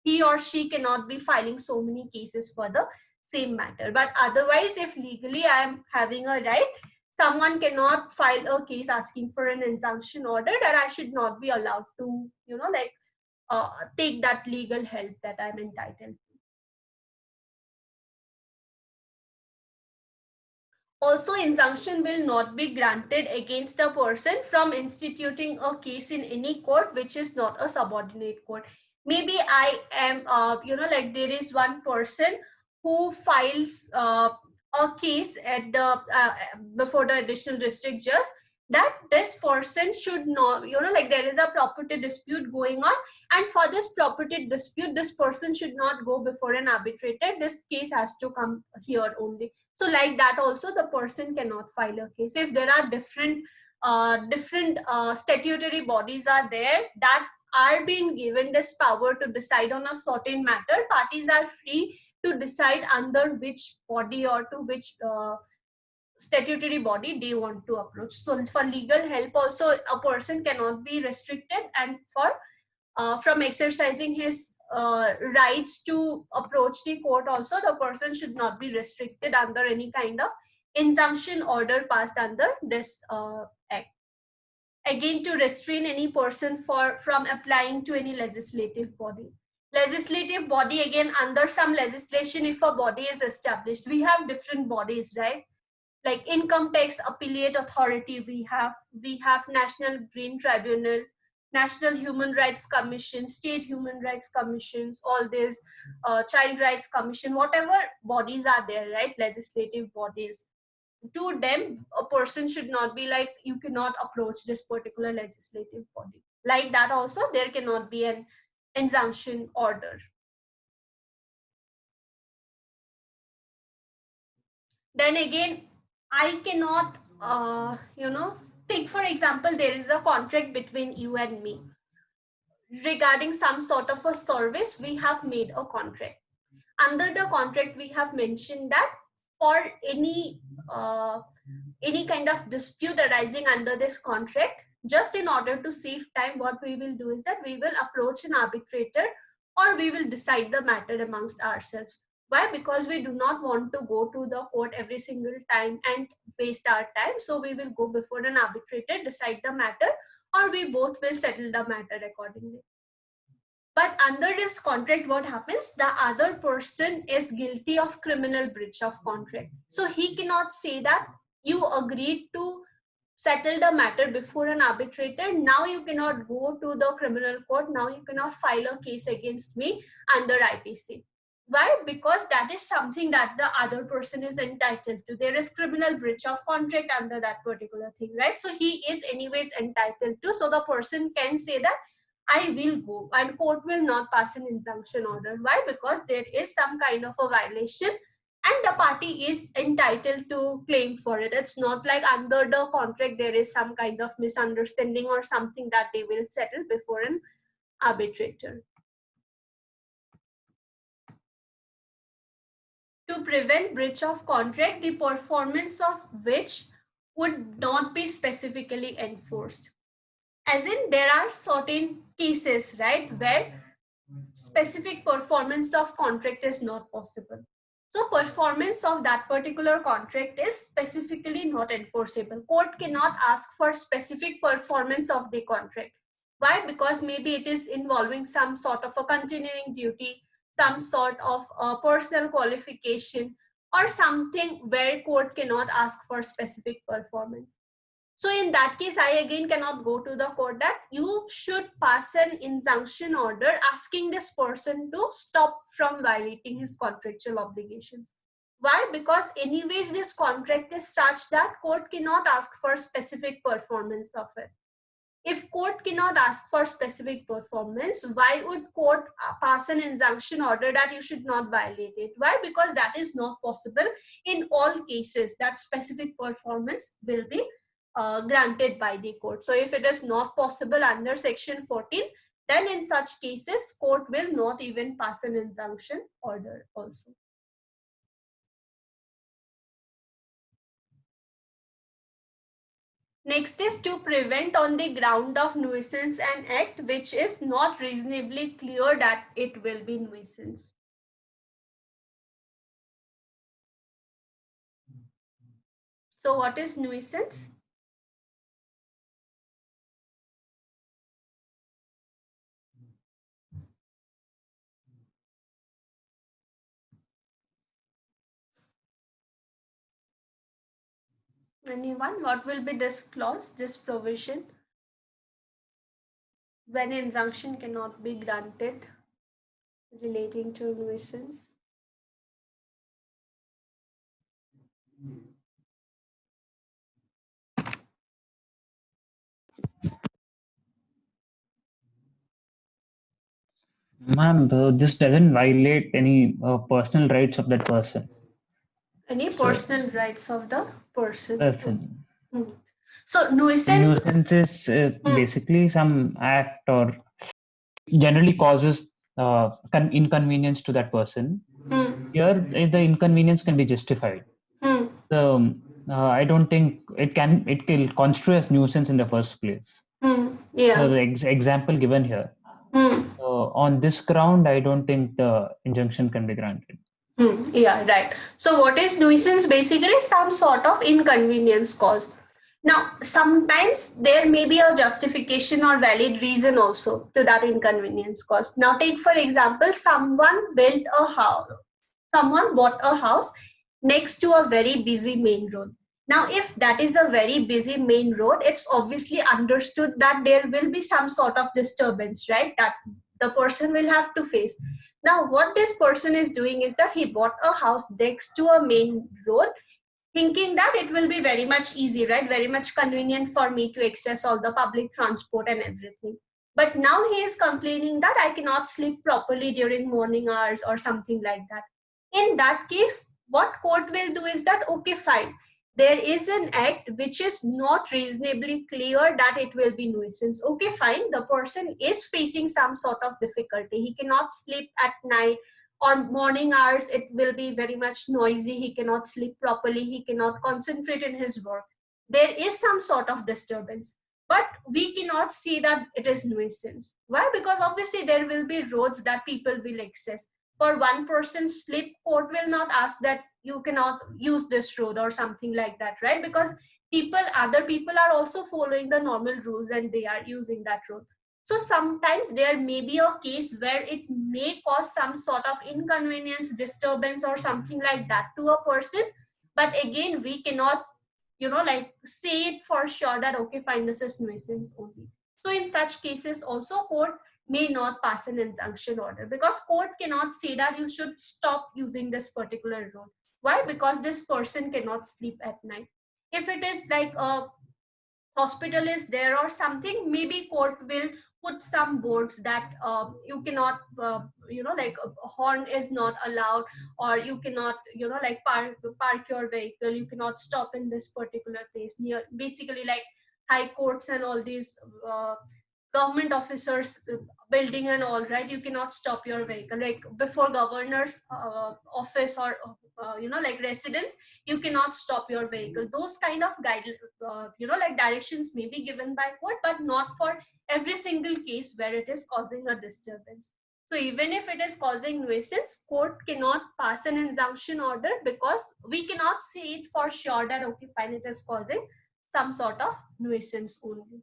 he or she cannot be filing so many cases for the same matter. But otherwise, if legally I am having a right, someone cannot file a case asking for an injunction order, that I should not be allowed to, take that legal help that I'm entitled to. Also, injunction will not be granted against a person from instituting a case in any court which is not a subordinate court. Maybe I am, there is one person who files a case at the before the additional district judge, that this person should not, there is a property dispute going on, and for this property dispute, this person should not go before an arbitrator. This case has to come here only. So like that also the person cannot file a case. If there are different statutory bodies are there that are being given this power to decide on a certain matter, parties are free to decide under which body or to which statutory body they want to approach. So for legal help also, a person cannot be restricted, and for from exercising his rights to approach the court also, the person should not be restricted under any kind of injunction order passed under this act. Again, to restrain any person from applying to any legislative body. Legislative body, again, under some legislation, if a body is established, we have different bodies, right? Like income tax appellate authority, we have National Green Tribunal, National Human Rights Commission, State Human Rights Commissions, all these Child Rights Commission, whatever bodies are there, right? Legislative bodies. To them, a person should not be like, you cannot approach this particular legislative body. Like that also, there cannot be an injunction order. Then again, I cannot, take for example, there is a contract between you and me. Regarding some sort of a service, we have made a contract. Under the contract, we have mentioned that for any kind of dispute arising under this contract, just in order to save time, what we will do is that we will approach an arbitrator, or we will decide the matter amongst ourselves. Why? Because we do not want to go to the court every single time and waste our time. So we will go before an arbitrator, decide the matter, or we both will settle the matter accordingly. But under this contract, what happens? The other person is guilty of criminal breach of contract. So he cannot say that you agreed to settle the matter before an arbitrator. Now you cannot go to the criminal court. Now you cannot file a case against me under IPC. Why? Because that is something that the other person is entitled to. There is criminal breach of contract under that particular thing, right? So he is anyways entitled to. So the person can say that I will go, and court will not pass an injunction order. Why? Because there is some kind of a violation, and the party is entitled to claim for it. It's not like under the contract there is some kind of misunderstanding or something that they will settle before an arbitrator. To prevent breach of contract, the performance of which would not be specifically enforced. As in, there are certain cases, right, where specific performance of contract is not possible. So performance of that particular contract is specifically not enforceable. Court cannot ask for specific performance of the contract. Why? Because maybe it is involving some sort of a continuing duty, some sort of a personal qualification, or something where court cannot ask for specific performance. So in that case, I again cannot go to the court that you should pass an injunction order asking this person to stop from violating his contractual obligations. Why? Because anyways, this contract is such that court cannot ask for specific performance of it. If court cannot ask for specific performance, why would court pass an injunction order that you should not violate it? Why? Because that is not possible in all cases. That specific performance will be granted by the court. So if it is not possible under section 14, then in such cases, court will not even pass an injunction order also. Next is to prevent on the ground of nuisance an act which is not reasonably clear that it will be nuisance. So what is nuisance? Anyone? What will be this clause, this provision? When injunction cannot be granted relating to nuisance. Ma'am, this doesn't violate any personal rights of that person. Any So- personal rights of the person. Person. So nuisance. Nuisance is basically some act or generally causes inconvenience to that person. Here, the inconvenience can be justified. So I don't think it will constitute as nuisance in the first place. Yeah. So the example given here. So on this ground, I don't think the injunction can be granted. Yeah, right. So what is nuisance? Basically some sort of inconvenience caused. Now, sometimes there may be a justification or valid reason also to that inconvenience caused. Now, take for example, someone bought a house next to a very busy main road. Now, if that is a very busy main road, it's obviously understood that there will be some sort of disturbance, right? That the person will have to face. Now, what this person is doing is that he bought a house next to a main road, thinking that it will be very much easy, right? Very much convenient for me to access all the public transport and everything. But now he is complaining that I cannot sleep properly during morning hours or something like that. In that case, what court will do is that, okay, fine. There is an act which is not reasonably clear that it will be nuisance. Okay, fine. The person is facing some sort of difficulty. He cannot sleep at night or morning hours. It will be very much noisy. He cannot sleep properly. He cannot concentrate in his work. There is some sort of disturbance. But we cannot see that it is nuisance. Why? Because obviously there will be roads that people will access. For one person's sleep, court will not ask that you cannot use this road or something like that, right? Because other people are also following the normal rules and they are using that road. So sometimes there may be a case where it may cause some sort of inconvenience, disturbance or something like that to a person. But again, we cannot, say it for sure that, okay, fine, this is nuisance only. So in such cases also court may not pass an injunction order because court cannot say that you should stop using this particular road. Why? Because this person cannot sleep at night. If it is like a hospital is there or something, maybe court will put some boards that you cannot, like a horn is not allowed, or you cannot, like park your vehicle, you cannot stop in this particular place near, basically like high courts and all these government officers building and all, right? You cannot stop your vehicle, like before governor's office or like residence, you cannot stop your vehicle. Those kind of like directions may be given by court, but not for every single case where it is causing a disturbance. So even if it is causing nuisance, court cannot pass an injunction order because we cannot say it for sure that, okay, fine, it is causing some sort of nuisance only.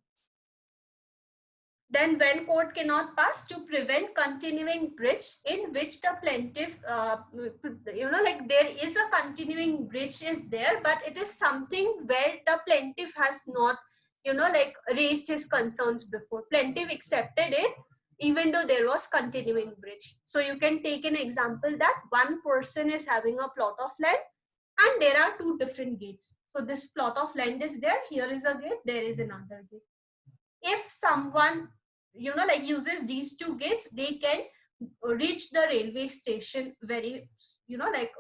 Then when court cannot pass, to prevent continuing breach in which the plaintiff, like there is a continuing breach is there, but it is something where the plaintiff has not, like raised his concerns before. Plaintiff accepted it even though there was continuing breach. So you can take an example that one person is having a plot of land and there are two different gates. So this plot of land is there, here is a gate, there is another gate. If someone, like uses these two gates, they can reach the railway station very, like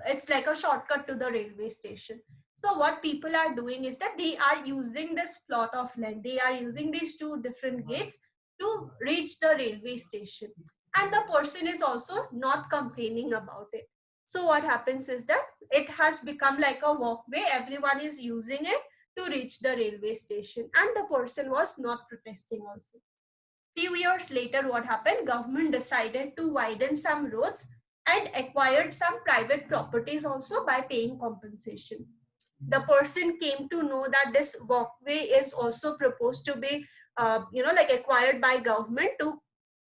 it's like a shortcut to the railway station. So what people are doing is that they are using this plot of land, they are using these two different gates to reach the railway station, and the person is also not complaining about it. So what happens is that it has become like a walkway, everyone is using it to reach the railway station, and the person was not protesting also. Few years later, what happened? Government decided to widen some roads and acquired some private properties also by paying compensation. The person came to know that this walkway is also proposed to be, like acquired by government to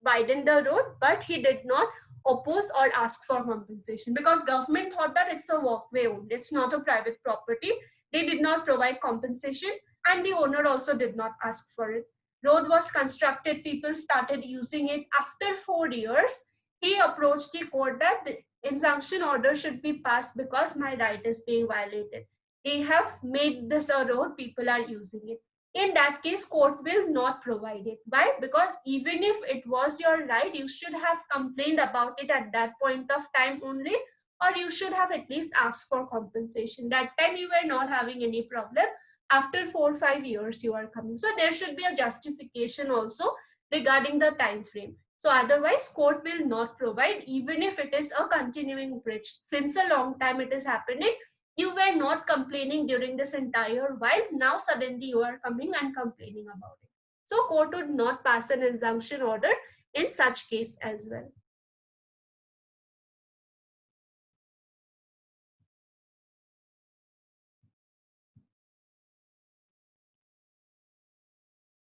widen the road, but he did not oppose or ask for compensation because government thought that it's a walkway only, it's not a private property. They did not provide compensation and the owner also did not ask for it. Road was constructed, people started using it. After 4 years, he approached the court that the injunction order should be passed because my right is being violated. They have made this a road, people are using it. In that case, court will not provide it. Why? Because even if it was your right, you should have complained about it at that point of time only, or you should have at least asked for compensation. That time you were not having any problem. After 4 or 5 years you are coming. So there should be a justification also regarding the time frame. So otherwise court will not provide even if it is a continuing breach. Since a long time it is happening, you were not complaining during this entire while, now suddenly you are coming and complaining about it. So court would not pass an injunction order in such case as well.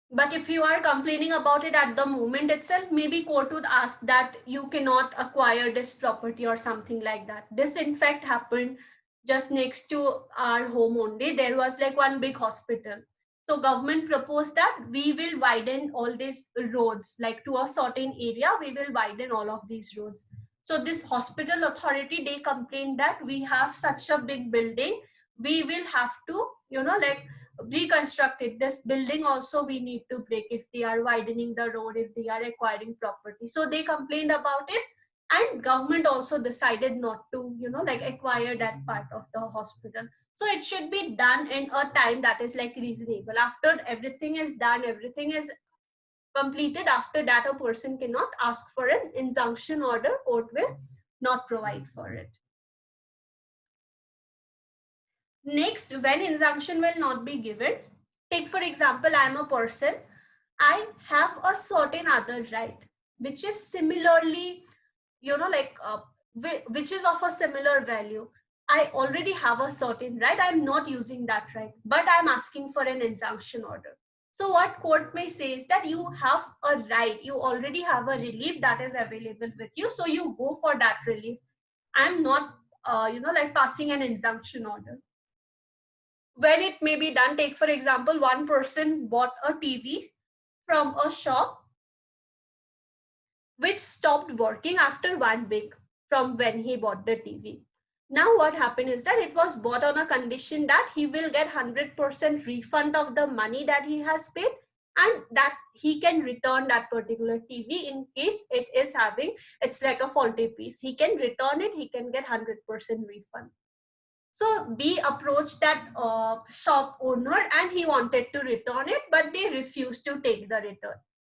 But if you are complaining about it at the moment itself, maybe court would ask that you cannot acquire this property or something like that. This in fact happened just next to our home only. There was like one big hospital. So government proposed that we will widen all these roads, like to a certain area, we will widen all of these roads. So this hospital authority, they complained that we have such a big building, we will have to, like reconstruct it. This building also we need to break if they are widening the road, if they are acquiring property. So they complained about it and government also decided not to, like acquire that part of the hospital. So it should be done in a time that is like reasonable. After everything is done, everything is completed, after that a person cannot ask for an injunction order, court will not provide for it. Next, when injunction will not be given, take for example, I am a person, I have a certain other right, which is similarly, which is of a similar value. I already have a certain right, I'm not using that right, but I'm asking for an injunction order. So what court may say is that you have a right, you already have a relief that is available with you, so you go for that relief. I'm not, like passing an injunction order. When it may be done, take for example, one person bought a TV from a shop which stopped working after 1 week from when he bought the TV. Now what happened is that it was bought on a condition that he will get 100% refund of the money that he has paid, and that he can return that particular TV in case it is having, it's like a faulty piece. He can return it, he can get 100% refund. So B approached that shop owner and he wanted to return it, but they refused to take the return.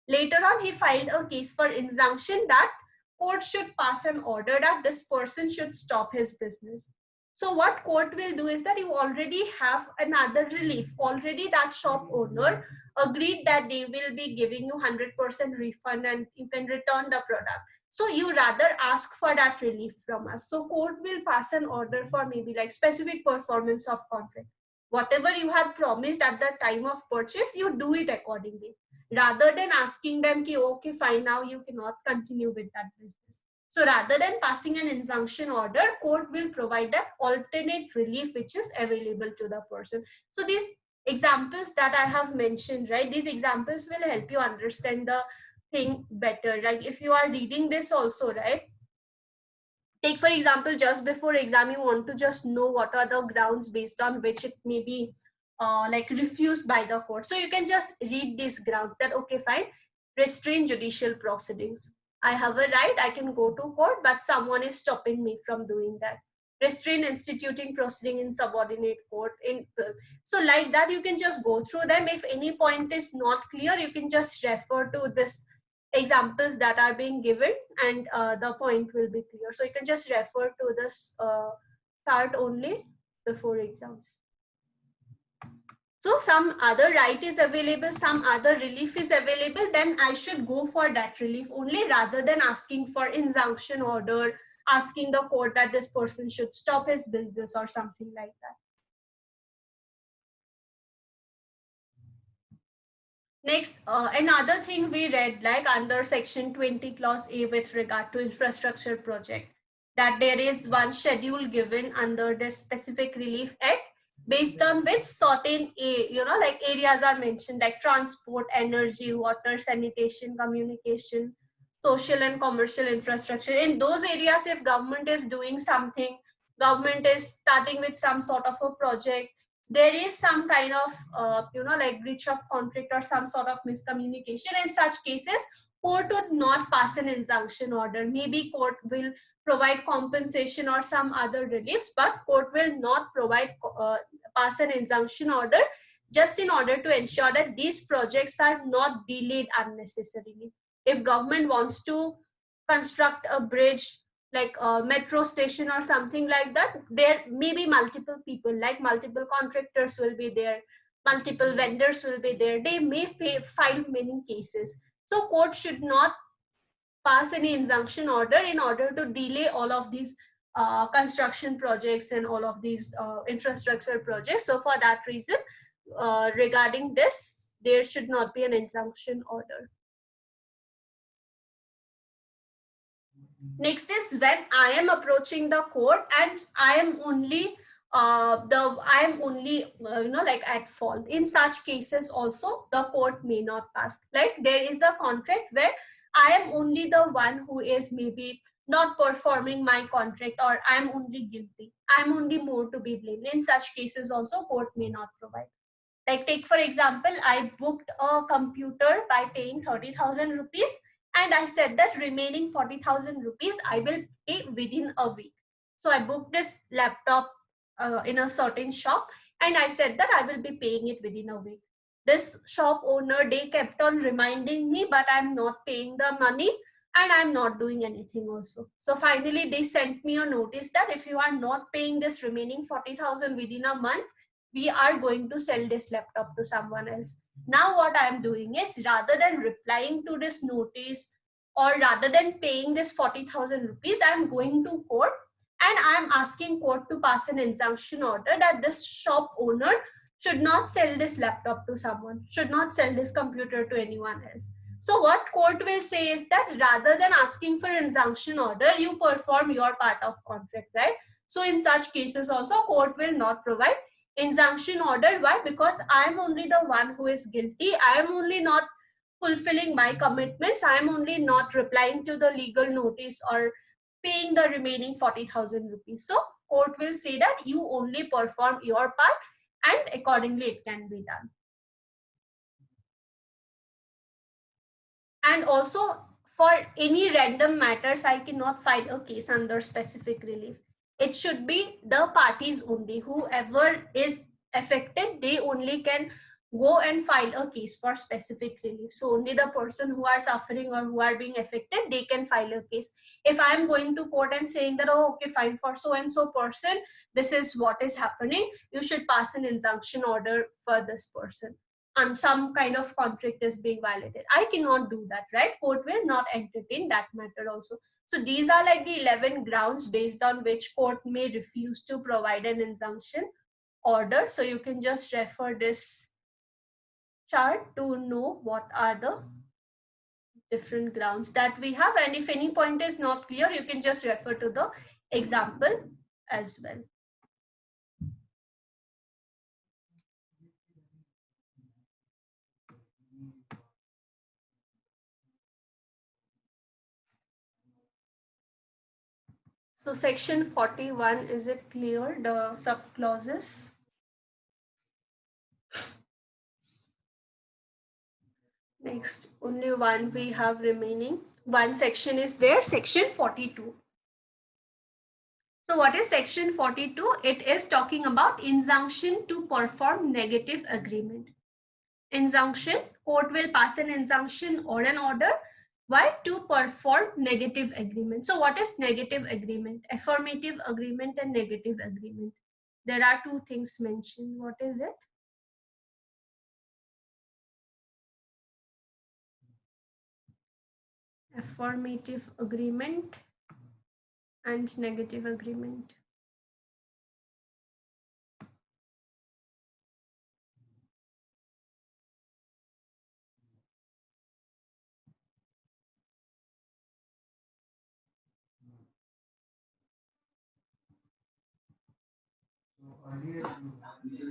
Later on, he filed a case for injunction that court should pass an order that this person should stop his business. So what court will do is that you already have another relief. Already that shop owner agreed that they will be giving you 100% refund and you can return the product. So you rather ask for that relief from us. So court will pass an order for maybe like specific performance of contract. Whatever you had promised at the time of purchase, you do it accordingly. rather than asking them ki, okay fine, now you cannot continue with that business. So rather than passing an injunction order, court will provide that alternate relief which is available to the person. So these examples that I have mentioned, right, these examples will help you understand the thing better. Like if you are reading this also, right, take for example, just before exam you want to just know what are the grounds based on which it may be like refused by the court. So you can just read these grounds that okay fine, restrain judicial proceedings, I have a right, I can go to court, but someone is stopping me from doing that. Restrain instituting proceeding in subordinate court. So like that you can just go through them. If any point is not clear, you can just refer to this examples that are being given, and the point will be clear. So you can just refer to this part only before exams. So some other right is available, some other relief is available, then I should go for that relief only, rather than asking for injunction order, asking the court that this person should stop his business or something like that. Next, another thing we read, like under section 20 clause A with regard to infrastructure project, that there is one schedule given under the specific relief act based on which certain like areas are mentioned, like transport, energy, water, sanitation, communication, social and commercial infrastructure. In those areas, if government is doing something, government is starting with some sort of a project, there is some kind of like breach of contract or some sort of miscommunication. In such cases, court would not pass an injunction order. Maybe court will provide compensation or some other reliefs, but court will not provide pass an injunction order, just in order to ensure that these projects are not delayed unnecessarily. If government wants to construct a bridge, like a metro station or something like that, there may be multiple people, like multiple contractors will be there, multiple vendors will be there, they may file many cases. So court should not pass any injunction order in order to delay all of these construction projects and all of these infrastructure projects. So for that reason, regarding this, there should not be an injunction order. Next is when I am approaching the court and I am only like at fault. In such cases also the court may not pass. Like there is a contract where I am only the one who is maybe not performing my contract, or I am only guilty, I am only more to be blamed. In such cases also court may not provide. Like take for example, I booked a computer by paying 30,000 rupees, and I said that remaining 40,000 rupees I will pay within a week. So I booked this laptop in a certain shop, and I said that I will be paying it within a week. This shop owner, they kept on reminding me, but I'm not paying the money and I'm not doing anything also. So finally they sent me a notice that if you are not paying this remaining 40,000 within a month, we are going to sell this laptop to someone else. Now what I am doing is, rather than replying to this notice or rather than paying this 40,000 rupees, I am going to court and I am asking court to pass an injunction order that this shop owner should not sell this laptop to someone, should not sell this computer to anyone else. So what court will say is that rather than asking for injunction order, you perform your part of contract, right? So in such cases also court will not provide injunction order. Why? Because I am only the one who is guilty. I am only not fulfilling my commitments. I am only not replying to the legal notice or paying the remaining 40,000 rupees. So court will say that you only perform your part and accordingly it can be done. And also for any random matters, I cannot file a case under specific relief. It should be the parties only. Whoever is affected, they only can go and file a case for specific relief. So only the person who are suffering or who are being affected, they can file a case. If I am going to court and saying that, oh, okay, fine, for so and so person, this is what is happening, you should pass an injunction order for this person, and some kind of contract is being violated, I cannot do that, right? Court will not entertain that matter also. So these are like the 11 grounds based on which court may refuse to provide an injunction order. So you can just refer this chart to know what are the different grounds that we have, and if any point is not clear, you can just refer to the example as well. So section 41, is it clear, the sub clauses? Next, only one we have remaining. One section is there, section 42. So what is section 42? It is talking about injunction to perform negative agreement. Injunction, court will pass an injunction or an order. Why? To perform negative agreement. So what is negative agreement? Affirmative agreement and negative agreement. There are two things mentioned. What is it? Affirmative agreement and negative agreement.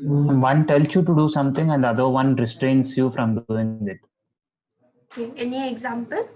One tells you to do something and the other one restrains you from doing it. Okay. Any example?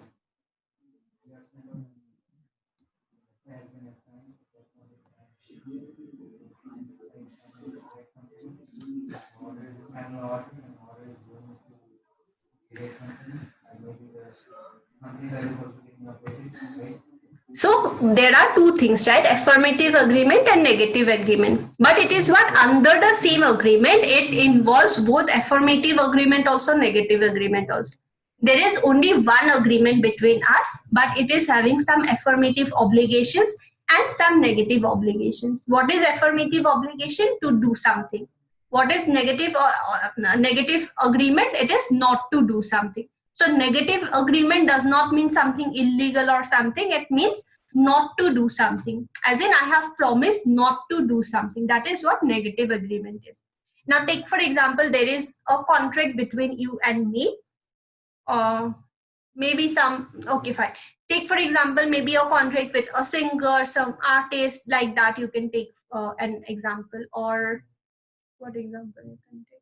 So there are two things, right? Affirmative agreement and negative agreement. But it is what under the same agreement, it involves both affirmative agreement also, negative agreement also. There is only one agreement between us, but it is having some affirmative obligations and some negative obligations. What is affirmative obligation? To do something. What is negative negative agreement? It is not to do something. So negative agreement does not mean something illegal or something. It means not to do something. As in, I have promised not to do something. That is what negative agreement is. Now, take for example, there is a contract between you and me. Maybe some, okay, fine. Take for example, maybe a contract with a singer, some artist, like that. You can take an example, or what example you can take?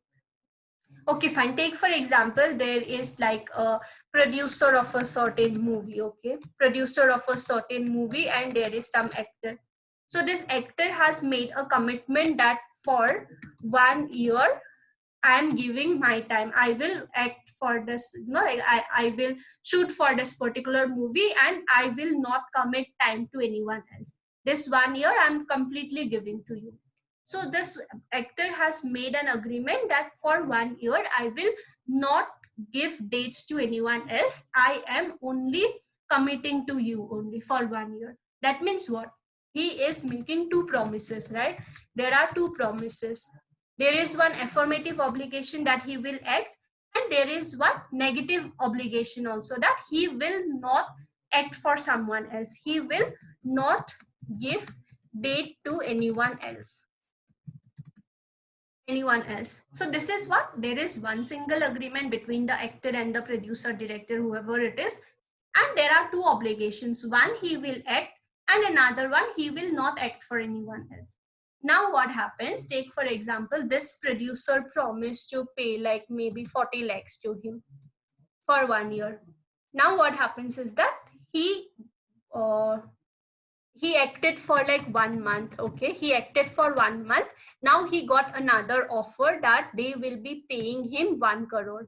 Okay, fine. Take for example, there is like a producer of a certain movie, okay? Producer of a certain movie, and there is some actor. So this actor has made a commitment that for 1 year, I am giving my time. I will act for this, I will shoot for this particular movie, and I will not commit time to anyone else. This 1 year, I'm completely giving to you. So this actor has made an agreement that for 1 year, I will not give dates to anyone else. I am only committing to you only for 1 year. That means what? He is making two promises, right? There are two promises. There is one affirmative obligation that he will act, and there is one negative obligation also, that he will not act for someone else. He will not give date to anyone else. So this is what, there is one single agreement between the actor and the producer, director, whoever it is, and there are two obligations. One, he will act, and another one, he will not act for anyone else. Now what happens, take for example, this producer promised to pay like maybe 40 lakhs to him for 1 year. Now what happens is that he acted for like 1 month. Okay, he acted for 1 month. Now he got another offer that they will be paying him 1 crore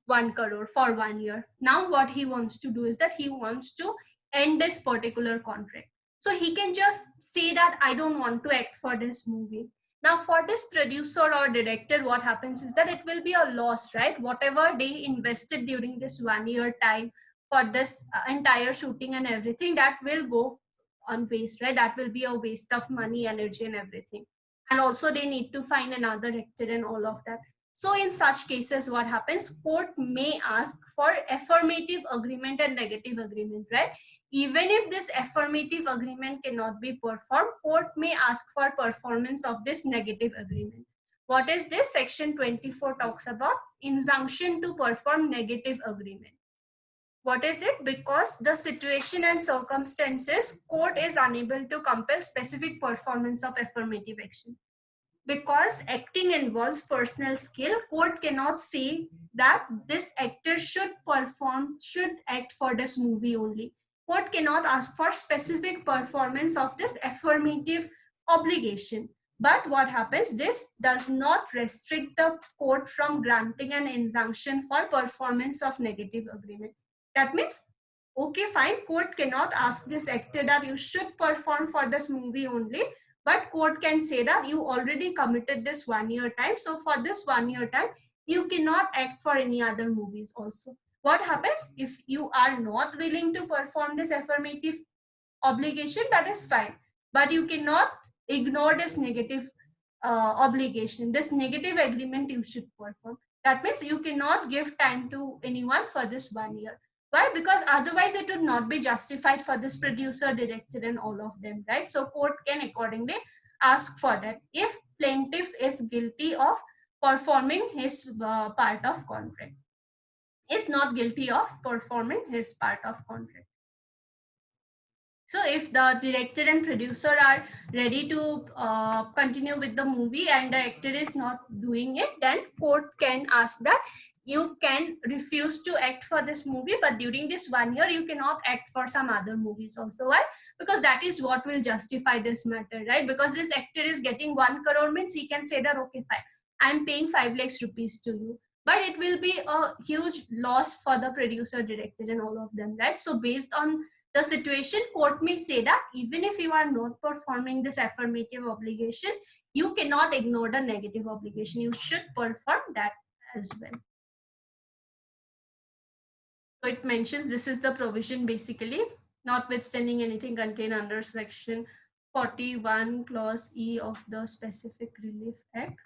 for 1 year. Now what he wants to do is that he wants to end this particular contract. So he can just say that I don't want to act for this movie. Now for this producer or director, what happens is that it will be a loss, right? Whatever they invested during this 1 year time for this entire shooting and everything, that will go on waste, right? That will be a waste of money, energy, and everything. And also they need to find another actor and all of that. So in such cases, what happens? Court may ask for affirmative agreement and negative agreement, right? Even if this affirmative agreement cannot be performed, court may ask for performance of this negative agreement. What is this? Section 24 talks about injunction to perform negative agreement. What is it? Because the situation and circumstances, court is unable to compel specific performance of affirmative action. Because acting involves personal skill, court cannot say that this actor should act for this movie only. Court cannot ask for specific performance of this affirmative obligation. But what happens? This does not restrict the court from granting an injunction for performance of negative agreement. That means, okay, fine, court cannot ask this actor that you should perform for this movie only, but court can say that you already committed this 1 year time. So for this 1 year time, you cannot act for any other movies also. What happens if you are not willing to perform this affirmative obligation? That is fine, but you cannot ignore this negative obligation, this negative agreement you should perform. That means you cannot give time to anyone for this 1 year. Why? Because otherwise it would not be justified for this producer, director, and all of them, right? So court can accordingly ask for that if plaintiff is guilty of performing his part of contract, is not guilty of performing his part of contract. So if the director and producer are ready to continue with the movie and the actor is not doing it, then court can ask that you can refuse to act for this movie, but during this 1 year, you cannot act for some other movies also. Why? Because that is what will justify this matter, right? Because this actor is getting 1 crore means he can say that, okay, fine, I'm paying 5 lakhs rupees to you. But it will be a huge loss for the producer, director, and all of them, right? So based on the situation, court may say that even if you are not performing this affirmative obligation, you cannot ignore the negative obligation. You should perform that as well. So it mentions this is the provision basically, notwithstanding anything contained under section 41 clause E of the Specific Relief Act.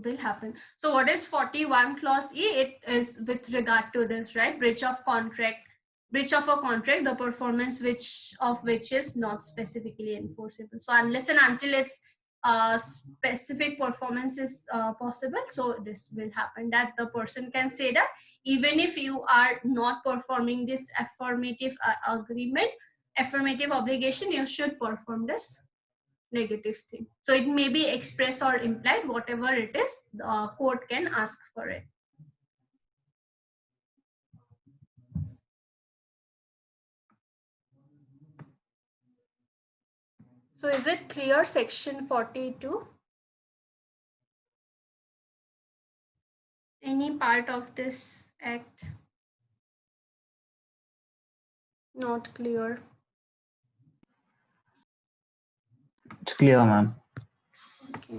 Will happen. So what is 41 clause E? It is with regard to this, right? Breach of contract, breach of a contract, the performance of which is not specifically enforceable. So unless and until its specific performance is possible, so this will happen, that the person can say that even if you are not performing this affirmative agreement, affirmative obligation, you should perform this negative thing. So it may be express or implied, whatever it is, the court can ask for it. So is it clear, section 42? Any part of this act not clear? It's clear, ma'am. Okay.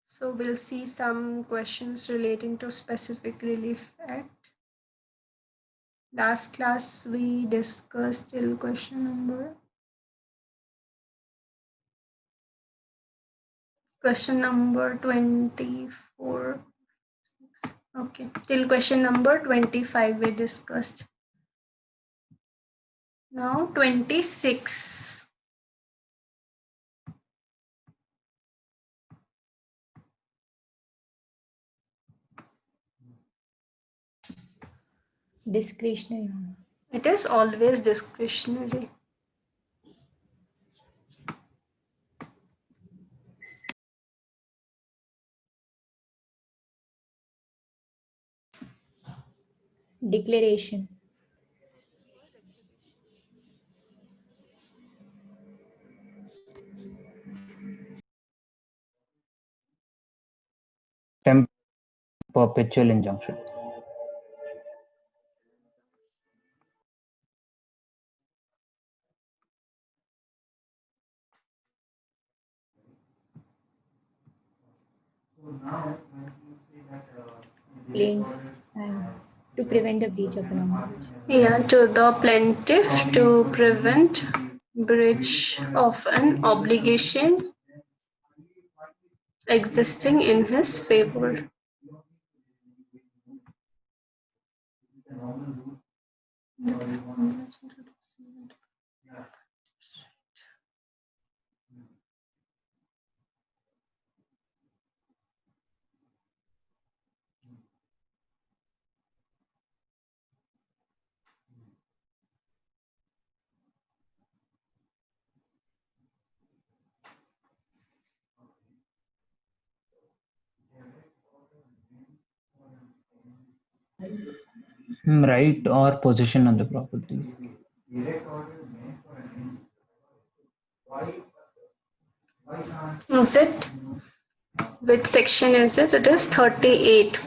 So we'll see some questions relating to Specific Relief Act. Last class we discussed till question number 24. Okay, till question number 25 we discussed. Now 26. Discretionary. It is always discretionary. Declaration. Perpetual injunction. Plaintiff and to prevent the breach of an obligation. Yeah, to the plaintiff to prevent breach of an obligation existing in his favor. . Right or possession of the property. Is it? Which section is it? It is 38.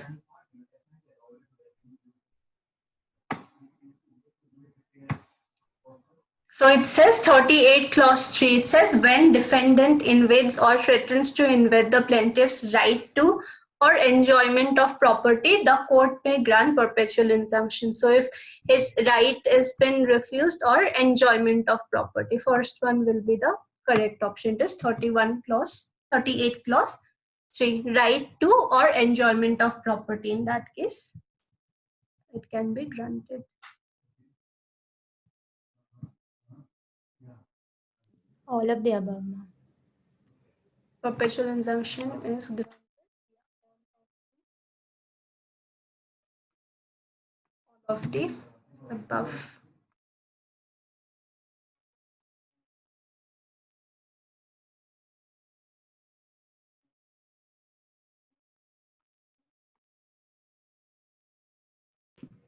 So it says 38 clause 3. It says when defendant invades or threatens to invade the plaintiff's right to or enjoyment of property, the court may grant perpetual injunction. So if his right has been refused or enjoyment of property, first one will be the correct option. It is 38 clause 3. Right to or enjoyment of property. In that case, it can be granted. All of the above, ma'am. Perpetual injunction is granted of the above.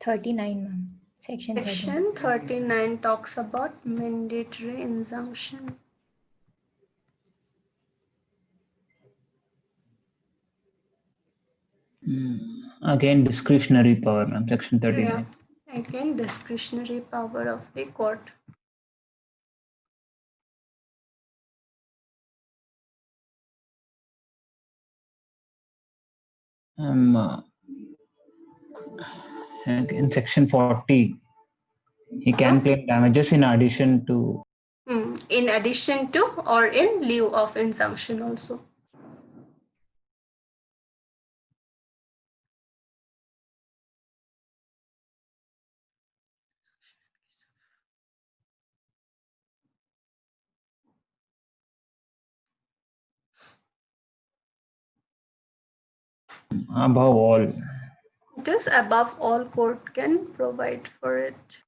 Ma'am. Section 39. Section 39 talks about mandatory injunction. Again, discretionary power, ma'am. Section 39. Yeah. Again, discretionary power of the court. In section 40, he can claim damages in addition to. In addition to or in lieu of injunction also. Above all. It is above all court can provide for it.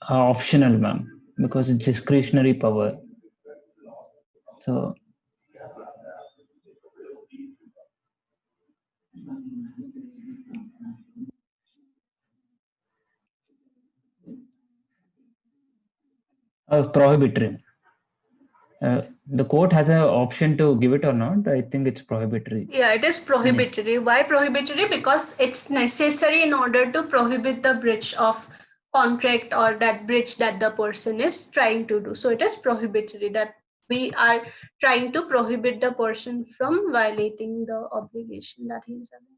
Optional, ma'am, because it's discretionary power. So prohibitory. The court has an option to give it or not. I think it's prohibitory. Yeah, it is prohibitory. Why prohibitory? Because it's necessary in order to prohibit the breach of contract or that breach that the person is trying to do. So it is prohibitory, that we are trying to prohibit the person from violating the obligation that he is having.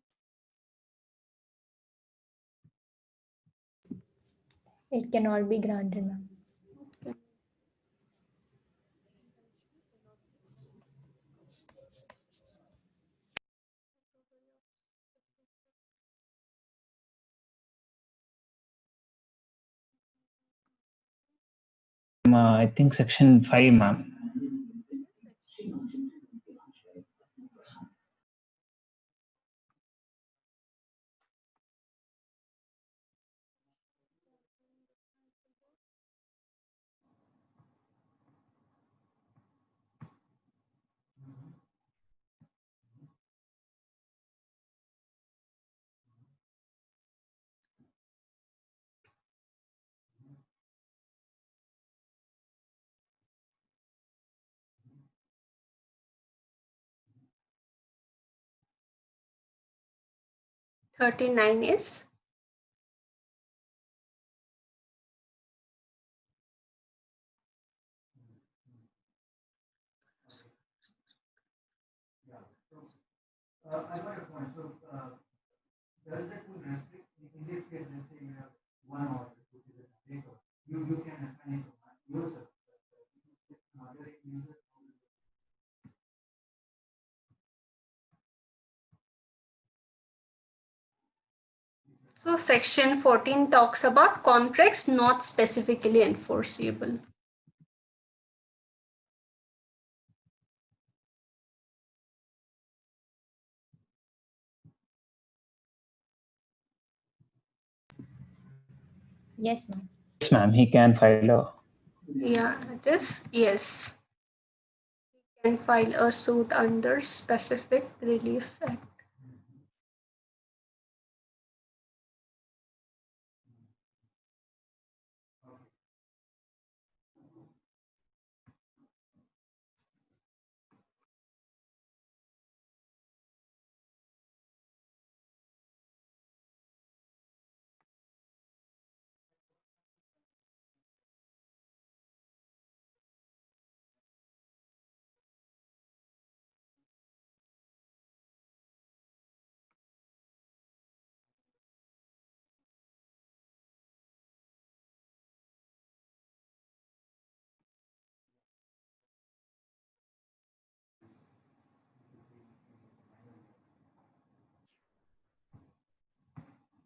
It cannot be granted, ma'am. I think section 5, ma'am. $39 is I got a point. So, does that would restrict, in this case, let's say you have one order, which is a paper, you can assign it to yourself. Other users So section 14 talks about contracts not specifically enforceable. Yes, ma'am. Yes, ma'am. He can file a. Yeah, it is. Yes. He can file a suit under Specific Relief Act.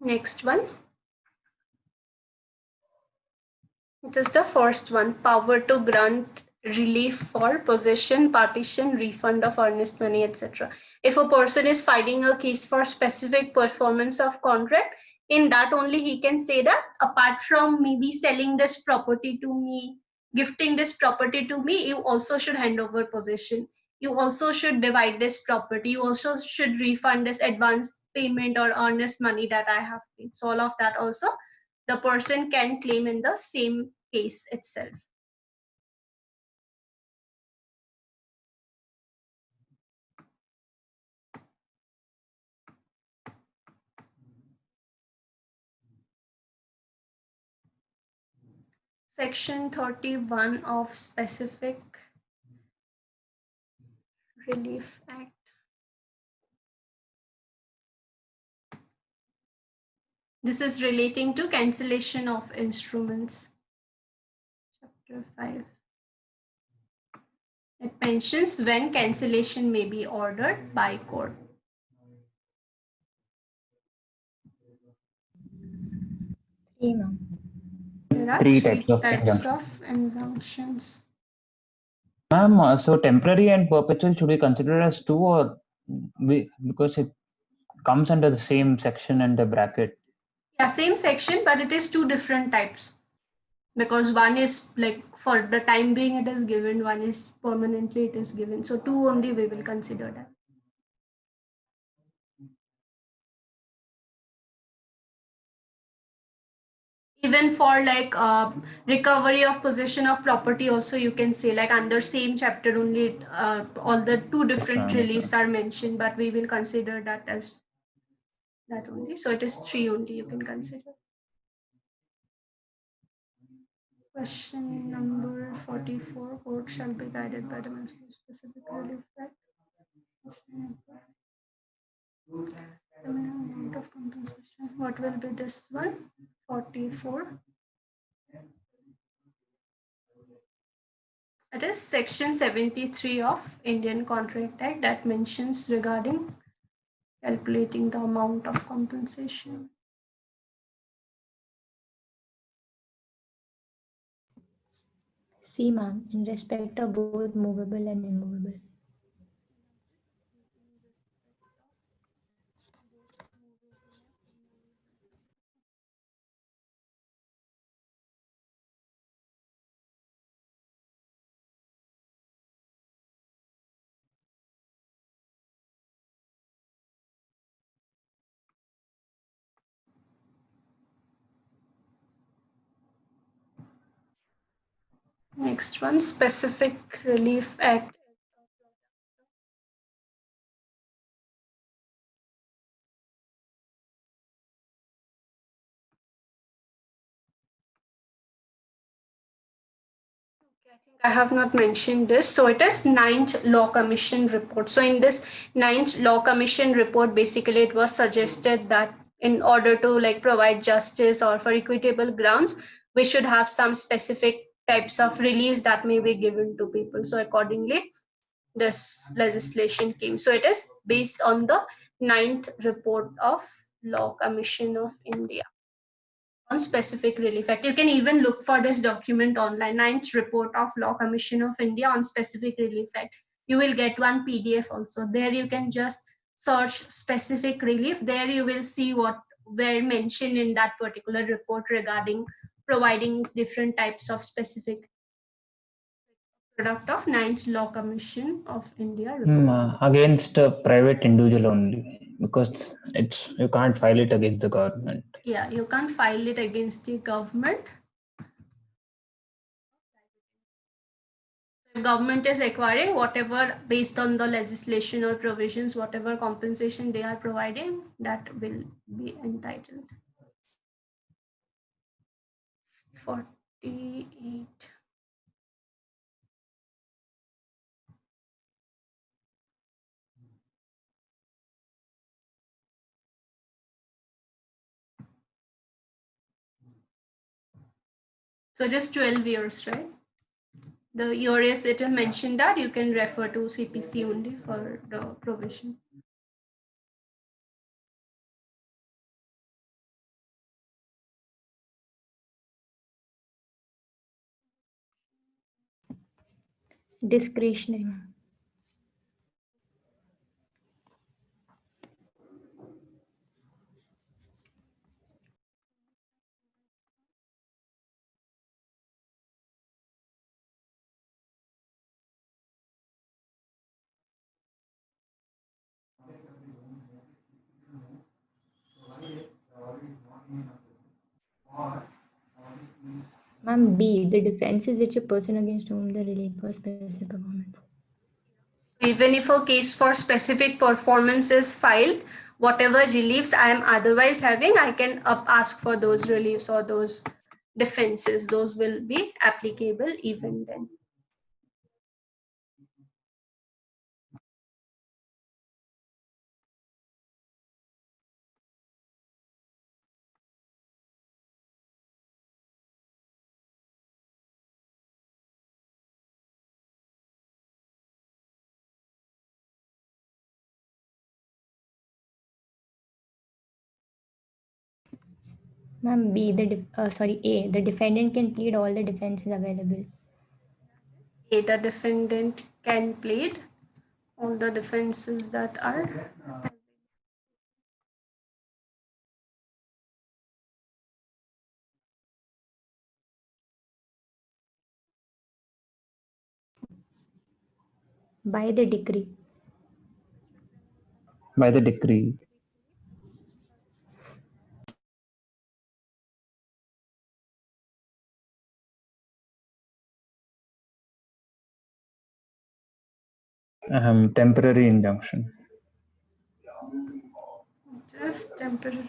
Next one. It is the first one, power to grant relief for possession, partition, refund of earnest money, etc. If a person is filing a case for specific performance of contract, in that only he can say that apart from maybe selling this property to me, gifting this property to me, you also should hand over possession. You also should divide this property. You also should refund this advance payment or earnest money that I have paid. So all of that also the person can claim in the same case itself. Section 31 of Specific Relief Act. This is relating to cancellation of instruments. Chapter 5. It mentions when cancellation may be ordered by court. There are Three three types of injunctions. Ma'am, so temporary and perpetual should be considered as two, or because it comes under the same section and the bracket? Yeah, same section, but it is two different types. Because one is like for the time being it is given, one is permanently it is given. So two only we will consider that. Even for like recovery of possession of property also you can say like under same chapter only all the two different reliefs are mentioned, but we will consider that as that only. So it is three only you can consider. Question number 44. Court shall be guided by the most specific relief act. The minimum amount of compensation. What will be this one? 44. It is section 73 of Indian Contract Act that mentions regarding calculating the amount of compensation. See, ma'am, in respect of both movable and immovable. Next one, Specific Relief Act. I think I have not mentioned this. So it is 9th Law Commission report. So in this 9th Law Commission report, basically it was suggested that in order to like provide justice or for equitable grounds, we should have some specific types of reliefs that may be given to people. So accordingly, this legislation came. So it is based on the 9th report of Law Commission of India on Specific Relief Act. You can even look for this document online, 9th report of Law Commission of India on Specific Relief Act. You will get one PDF also. There you can just search specific relief. There you will see what were mentioned in that particular report regarding providing different types of specific product of 9th Law Commission of India report. Against a private individual only, because you can't file it against the government. Yeah, you can't file it against the government. The government is acquiring whatever based on the legislation or provisions, whatever compensation they are providing, that will be entitled. 48. So just 12 years, right? The years it is mentioned that you can refer to CPC only for the provision. Discretionary. Ma'am, B, the defense is which a person against whom the relief for specific performance. Even if a case for specific performance is filed, whatever reliefs I am otherwise having, I can ask for those reliefs or those defenses. Those will be applicable even then. Ma'am, B, A, the defendant can plead all the defenses available. A, the defendant can plead all the defenses that are. By the decree. By the decree. Temporary injunction. Just temporary.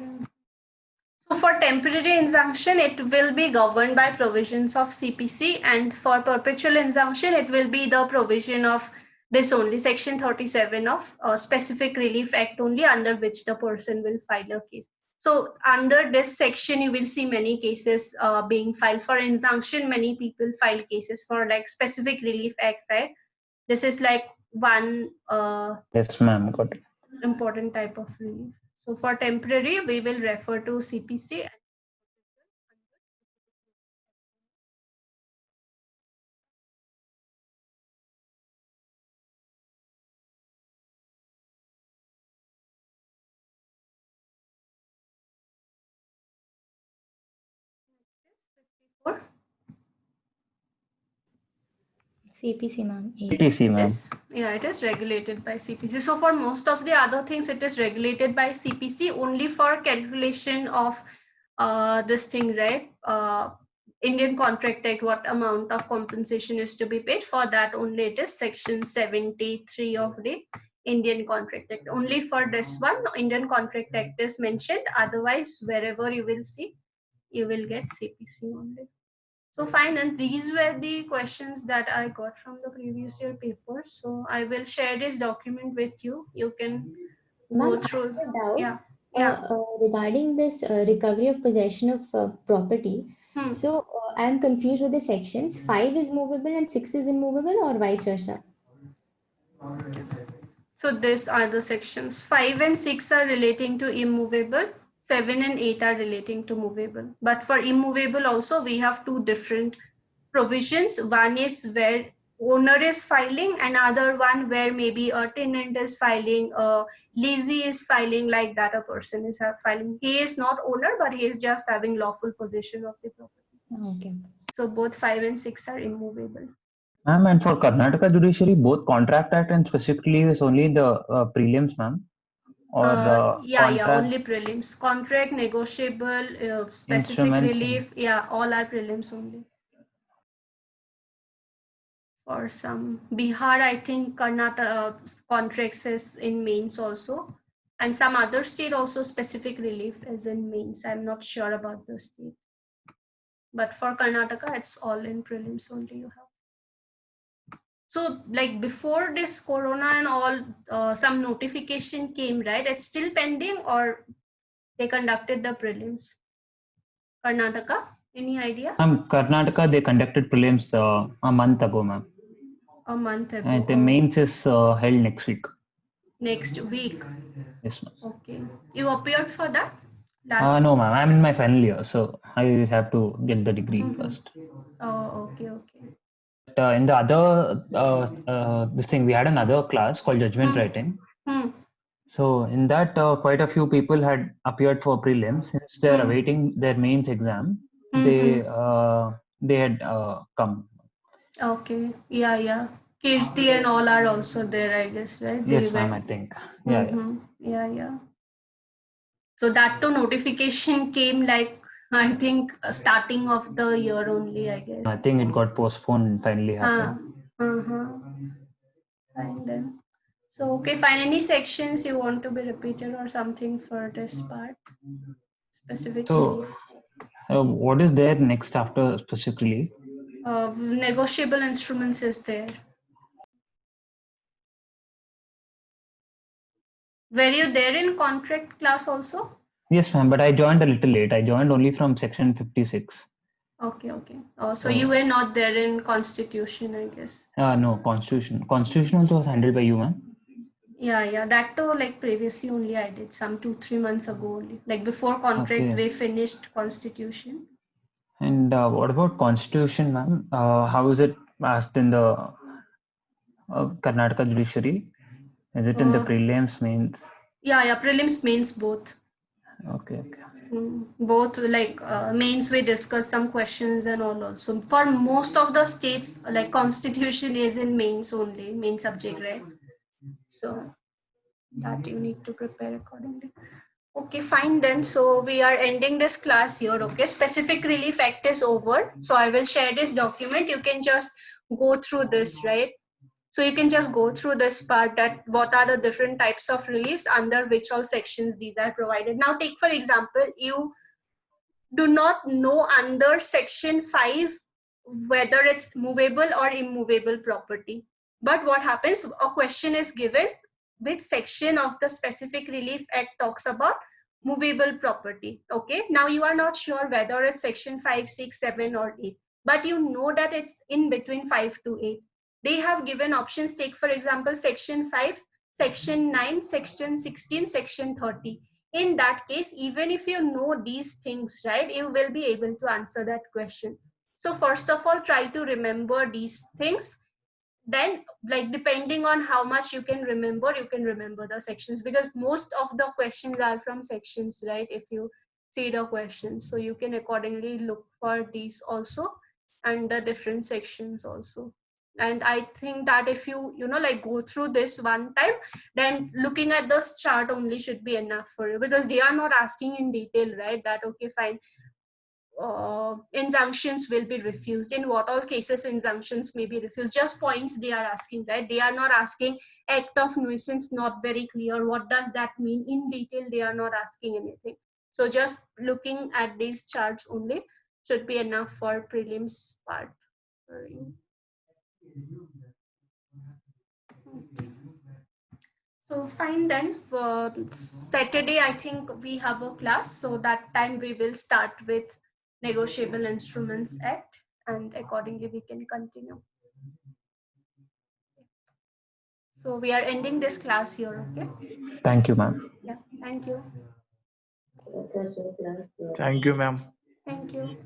So for temporary injunction, it will be governed by provisions of CPC, and for perpetual injunction, it will be the provision of this only, section 37 of Specific Relief Act only, under which the person will file a case. So under this section, you will see many cases being filed for injunction. Many people file cases for like Specific Relief Act, right? This is like one yes, ma'am, got it. Important type of relief. So for temporary, we will refer to CPC. CPC, ma'am. CPC, ma'am. Yeah, it is regulated by CPC. So for most of the other things, it is regulated by CPC only for calculation of this thing, right? Indian Contract Act, what amount of compensation is to be paid. For that only it is section 73 of the Indian Contract Act. Only for this one, Indian Contract Act is mentioned. Otherwise, wherever you will see, you will get CPC only. So fine, and these were the questions that I got from the previous year papers. So I will share this document with you. You can go through. Yeah. Regarding this recovery of possession of property, so I'm confused with the sections. 5 is movable and 6 is immovable, or vice versa? So these are the sections. 5 and 6 are relating to immovable. 7 and 8 are relating to movable. But for immovable also, we have two different provisions. One is where owner is filing, another one where maybe a tenant is filing, a leasee is filing, like that a person is filing. He is not owner, but he is just having lawful possession of the property. Okay. So both 5 and 6 are immovable. Ma'am, and for Karnataka judiciary, both Contract Act and specifically is only the prelims, ma'am? Or yeah, only prelims. Contract, negotiable, specific relief, yeah, all are prelims only. For some Bihar, I think Karnataka contracts is in mains also, and some other state also specific relief is in mains. I'm not sure about the state, but for Karnataka, it's all in prelims only you have. So like before this corona and all, some notification came, right? It's still pending, or they conducted the prelims? Karnataka, any idea? Karnataka, they conducted prelims a month ago, ma'am. A month ago. And the mains is held next week. Next week. Yes, ma'am. Okay. You appeared for that? No, ma'am. I'm in my final year, so I have to get the degree first. Oh, okay. In the other this thing, we had another class called judgment writing. So in that, quite a few people had appeared for prelims. Since they're awaiting their mains exam, they had come. Okay. Yeah. Kirti and all are also there, I guess, right? Yes, ma'am. I think. Yeah. So that too notification came like, I think, starting of the year only, I guess. I think it got postponed and finally happened. Fine then. So, okay, fine. Any sections you want to be repeated or something for this part? Specific relief. So, what is there next after specific relief? Negotiable instruments is there. Were you there in contract class also? Yes, ma'am, but I joined a little late. I joined only from section 56. Okay. So you were not there in constitution, I guess. No, constitution. Constitution also was handled by you, ma'am. Yeah. That too, like previously only I did some 2-3 months ago only. Like before contract, we finished constitution. And what about constitution, ma'am? How is it asked in the Karnataka judiciary? Is it in the prelims, mains? Yeah, prelims, mains, both. Okay. Both, like mains we discuss some questions and all also. For most of the states, like constitution is in mains only, main subject, right? So that you need to prepare accordingly. Okay, fine then. So we are ending this class here. Okay, specific relief act is over. So I will share this document. You can just go through this, right? So you can just go through this part, that what are the different types of reliefs, under which all sections these are provided. Now take for example, you do not know under section 5 whether it's movable or immovable property. But what happens, a question is given, which section of the specific relief act talks about movable property. Okay, now you are not sure whether it's section 5, 6, 7 or 8, but you know that it's in between 5 to 8. They have given options. Take for example section 5, section 9, section 16, section 30. In that case, even if you know these things, right, you will be able to answer that question. So first of all, try to remember these things. Then, like, depending on how much you can remember the sections, because most of the questions are from sections, right? If you see the questions, so you can accordingly look for these also, and the different sections also. And I think that if you like go through this one time, then looking at this chart only should be enough for you, because they are not asking in detail, right, that okay fine, injunctions will be refused, in what all cases injunctions may be refused, just points they are asking, right? They are not asking act of nuisance, not very clear what does that mean in detail, they are not asking anything. So just looking at these charts only should be enough for prelims part. Okay. So fine then, for Saturday I think we have a class, so that time we will start with Negotiable Instruments Act, and accordingly we can continue. So we are ending this class here, okay? Thank you, ma'am. Yeah, thank you. Thank you, ma'am. Thank you.